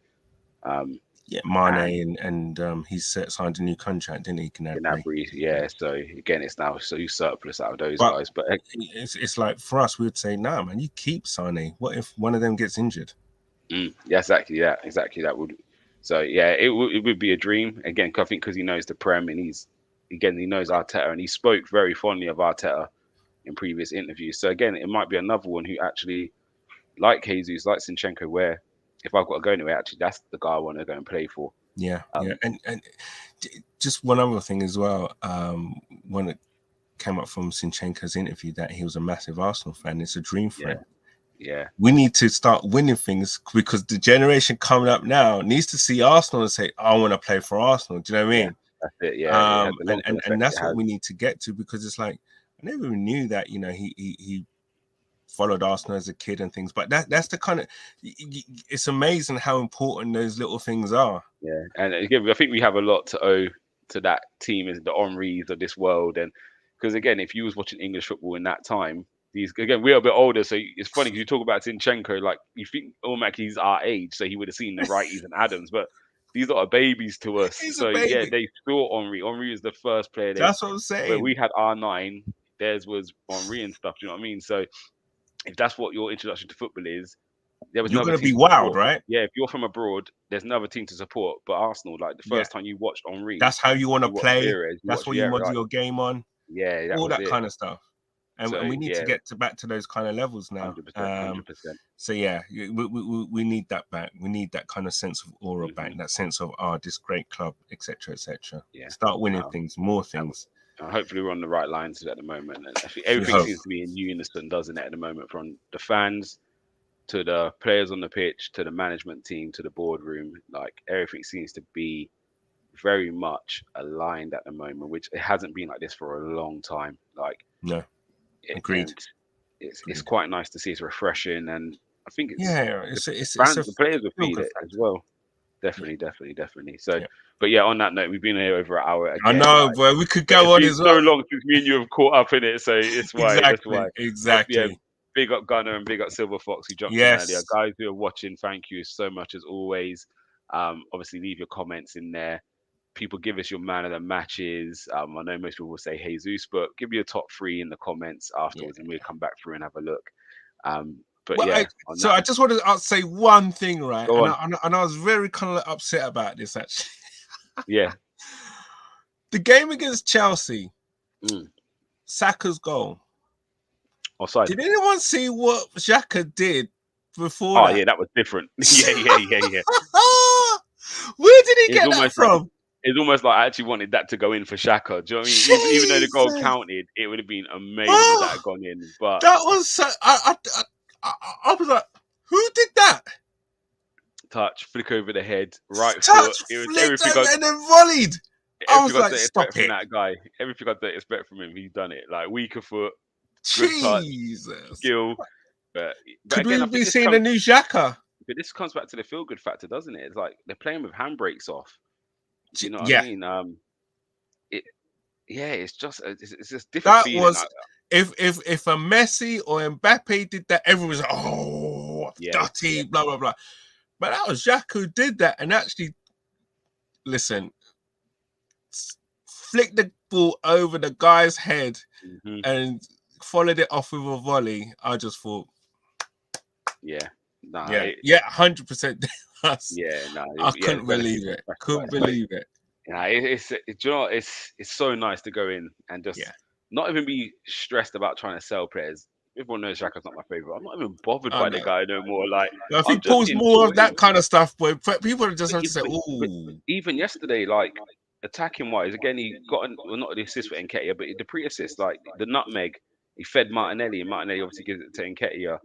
Mane and he's signed a new contract, didn't he? Gnabry, yeah. So again, it's now so surplus out of those guys. But it's like, for us, we would say, nah, man, you keep Sané. What if one of them gets injured? Yeah, exactly that would. So yeah, it would be a dream again. I think because he knows the Prem and he knows Arteta and he spoke very fondly of Arteta in previous interviews. So again, it might be another one who actually like Jesus, like Zinchenko, where if I've got to go anywhere, actually that's the guy I want to go and play for. Yeah, and just one other thing as well. When it came up from Zinchenko's interview that he was a massive Arsenal fan, it's a dream for him. Yeah, we need to start winning things because the generation coming up now needs to see Arsenal and say, "I want to play for Arsenal." Do you know what I mean? That's it. Yeah, and that's what we need to get to because it's like I never even knew that. You know, he followed Arsenal as a kid and things, but that's the kind of it's amazing how important those little things are. Yeah, and again, I think we have a lot to owe to that team as the Henrys of this world, and because again, if you was watching English football in that time. We're a bit older, so it's funny because you talk about Zinchenko, like you think automatically he's our age, so he would have seen the Wrighties and Adams, but these are babies to us. So yeah, they saw Henry. Henry is the first player. That's what I'm saying. Where we had R9, theirs was Henry and stuff. Do you know what I mean? So if that's what your introduction to football is, you're going to be wild, right? Yeah, if you're from abroad, there's another team to support. But Arsenal, like the first time you watched Henry, that's how you want to play. That's what you model like, your game on. Yeah, all that kind of stuff. And we need to get back to those kind of levels now. 100%. So yeah, we need that back. We need that kind of sense of aura back. That sense of this great club, etc., etc. Yeah. Start winning things, more things. Hopefully we're on the right lines at the moment. And I think everything seems to be in unison, doesn't it, at the moment, from the fans to the players on the pitch to the management team to the boardroom. Like everything seems to be very much aligned at the moment, which it hasn't been like this for a long time. Like no. Agreed. It's quite nice to see. It's refreshing, and I think the players will feel it as well. Definitely. So, but yeah, on that note, we've been here over an hour. Again, I know, bro. We could go on as well. So long since me and you have caught up in it, so it's why. Exactly. Yeah, big up Gunner and big up Silver Fox who jumped in earlier. Guys who are watching, thank you so much as always. Obviously, leave your comments in there. People give us your man of the matches. I know most people will say Jesus, but give me your top 3 in the comments afterwards, and we'll come back through and have a look. I just wanted to say one thing, right? And I was very kind of upset about this actually. Yeah. The game against Chelsea, Saka's goal. Offside. Did anyone see what Xhaka did before? Oh, yeah, that was different. Yeah. Where did he get that from? It's almost like I actually wanted that to go in for Xhaka. Do you know what I mean? Even though the goal counted, it would have been amazing if that had gone in. But that was so. I was like, who did that? Touch, flick over the head, right foot. It was everything and then volleyed. I was like, stop from that guy. Everything I don't expect from him, he's done it. Like weaker foot, Jesus, good touch, skill. But could we be seeing a new Xhaka? But this comes back to the feel-good factor, doesn't it? It's like they're playing with handbrakes off. Do you know what I mean? It's just different. That was if a Messi or Mbappe did that, everyone was like, dirty, blah blah blah. But that was Xhaka who did that, and actually, listen, flicked the ball over the guy's head and followed it off with a volley. I just thought, 100%. I couldn't believe it. Couldn't believe it. Do you know what? It's so nice to go in and just not even be stressed about trying to sell players. Everyone knows Xhaka's not my favorite. I'm not even bothered by the guy no more. Like I think Paul's more of that kind of stuff, but people just have to say, "Ooh." Even yesterday, like attacking wise, again he got not the assist for Nketiah, but the pre-assist, like the nutmeg, he fed Martinelli, and Martinelli obviously gives it to Nketiah.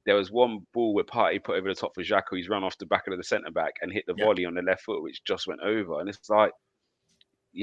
There was one ball where Partey put over the top for Xhaka. He's run off the back of the centre back and hit the volley on the left foot, which just went over. And it's like,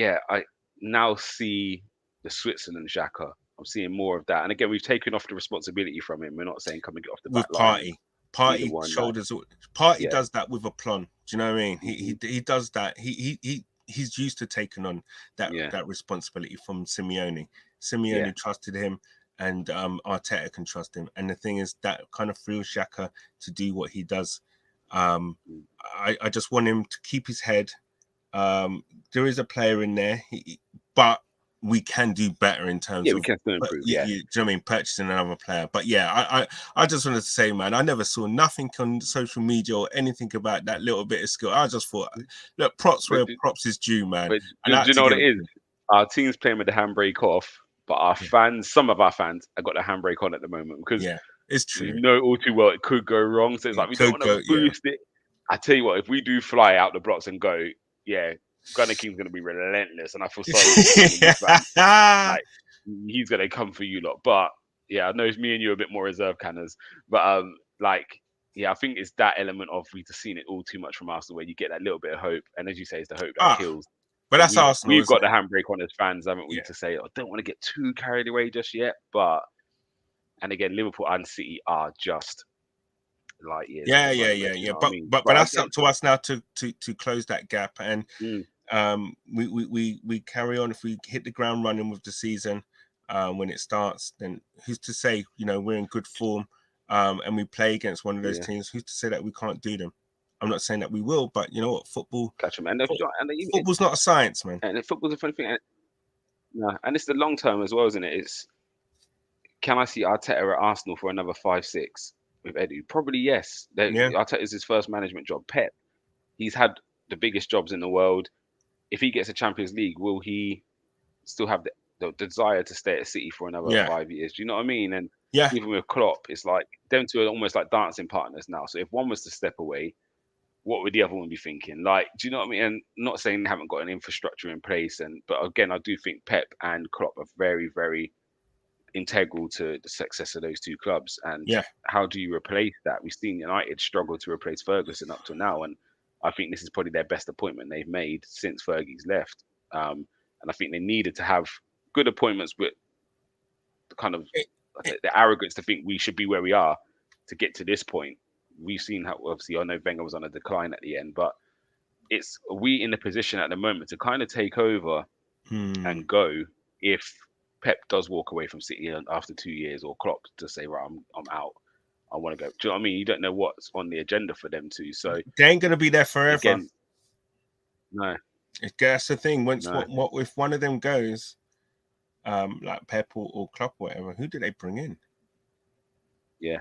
I now see the Switzerland Xhaka. I'm seeing more of that. And again, we've taken off the responsibility from him. We're not saying come and get off the back line. Partey shoulders. Partey does that with aplomb. Do you know what I mean? He does that. He's used to taking on that responsibility from Simeone. Simeone trusted him. And Arteta can trust him. And the thing is, that kind of frees Xhaka to do what he does. I just want him to keep his head. There is a player in there, but we can do better in terms Yeah, of we can still improve. Yeah. do you know what I mean? Purchasing another player. But yeah, I just wanted to say, man, I never saw nothing on social media or anything about that little bit of skill. I just thought, look, props where props is due, man. But And do you know what it is? Our team's playing with the handbrake off, but our fans, some of our fans, have got the handbrake on at the moment because it's true. You know all too well it could go wrong. So it's like we don't want to boost it. I tell you what, if we do fly out the blocks and go, Gunner King's going to be relentless, and I feel sorry for him. Like he's going to come for you lot. But I know it's me and you are a bit more reserved, Canners. But I think it's that element of we've just seen it all too much from Arsenal, where you get that little bit of hope, and as you say, it's the hope that kills. But that's Arsenal. We've got the handbrake on as fans, haven't we? To say, I don't want to get too carried away just yet, but. And again, Liverpool and City are just light years. But that's up to us now to close that gap, and we carry on. If we hit the ground running with the season when it starts, then who's to say we're in good form and we play against one of those teams? Who's to say that we can't do them? I'm not saying that we will, but you know what, football catch them. And football's not a science, man. And football's a funny thing. And it's the long term as well, isn't it? It's can I see Arteta at Arsenal for another 5-6 with Edu? Probably yes. Arteta is his first management job. Pep, he's had the biggest jobs in the world. If he gets a Champions League, will he still have the desire to stay at City for another 5 years? Do you know what I mean? And even with Klopp, it's like them two are almost like dancing partners now. So if one was to step away, what would the other one be thinking? Like, do you know what I mean? And not saying they haven't got an infrastructure in place, but again, I do think Pep and Klopp are very, very integral to the success of those two clubs. And how do you replace that? We've seen United struggle to replace Ferguson up to now, and I think this is probably their best appointment they've made since Fergie's left. And I think they needed to have good appointments with the kind of the arrogance to think we should be where we are to get to this point. We've seen how, obviously, I know Wenger was on a decline at the end, but are we in the position at the moment to kind of take over and go if Pep does walk away from City after 2 years, or Klopp to say, right, I'm out, I want to go. Do you know what I mean? You don't know what's on the agenda for them too. So they ain't gonna be there forever. Again, no, that's the thing. What if one of them goes, like Pep or Klopp or whatever? Who do they bring in? Yeah.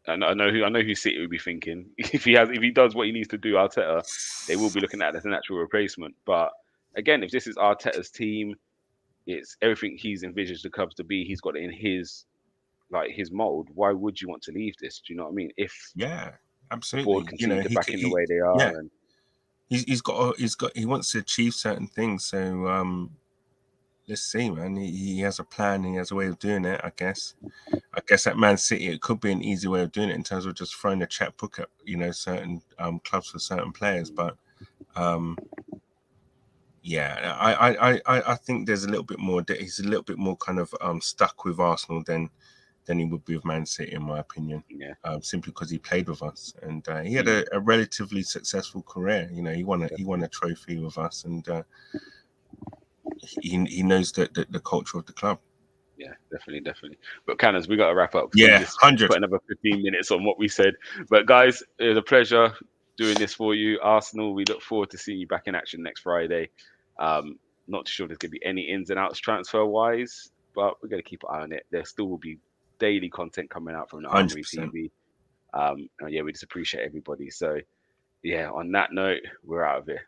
I know who City would be thinking. If he does what he needs to do, Arteta, they will be looking at it as a natural replacement. But again, if this is Arteta's team, it's everything he's envisaged the clubs to be. He's got it in his mold. Why would you want to leave this? Do you know what I mean? If absolutely, the board continue to back in the way they are, and he wants to achieve certain things. So let's see, man. He has a plan. He has a way of doing it. I guess at Man City, it could be an easy way of doing it in terms of just throwing a checkbook at certain clubs for certain players, but. I think there's a little bit more. He's a little bit more kind of stuck with Arsenal than he would be with Man City, in my opinion. Simply because he played with us and he had a relatively successful career. He won a trophy with us, and he knows the culture of the club. Yeah, definitely. But Canners, we got to wrap up. 100. Put another 15 minutes on what we said. But guys, it was a pleasure doing this for you. Arsenal, we look forward to seeing you back in action next Friday. Not too sure there's going to be any ins and outs transfer wise, but we're going to keep an eye on it. There still will be daily content coming out from the Armoury TV. We just appreciate everybody. So, on that note, we're out of here.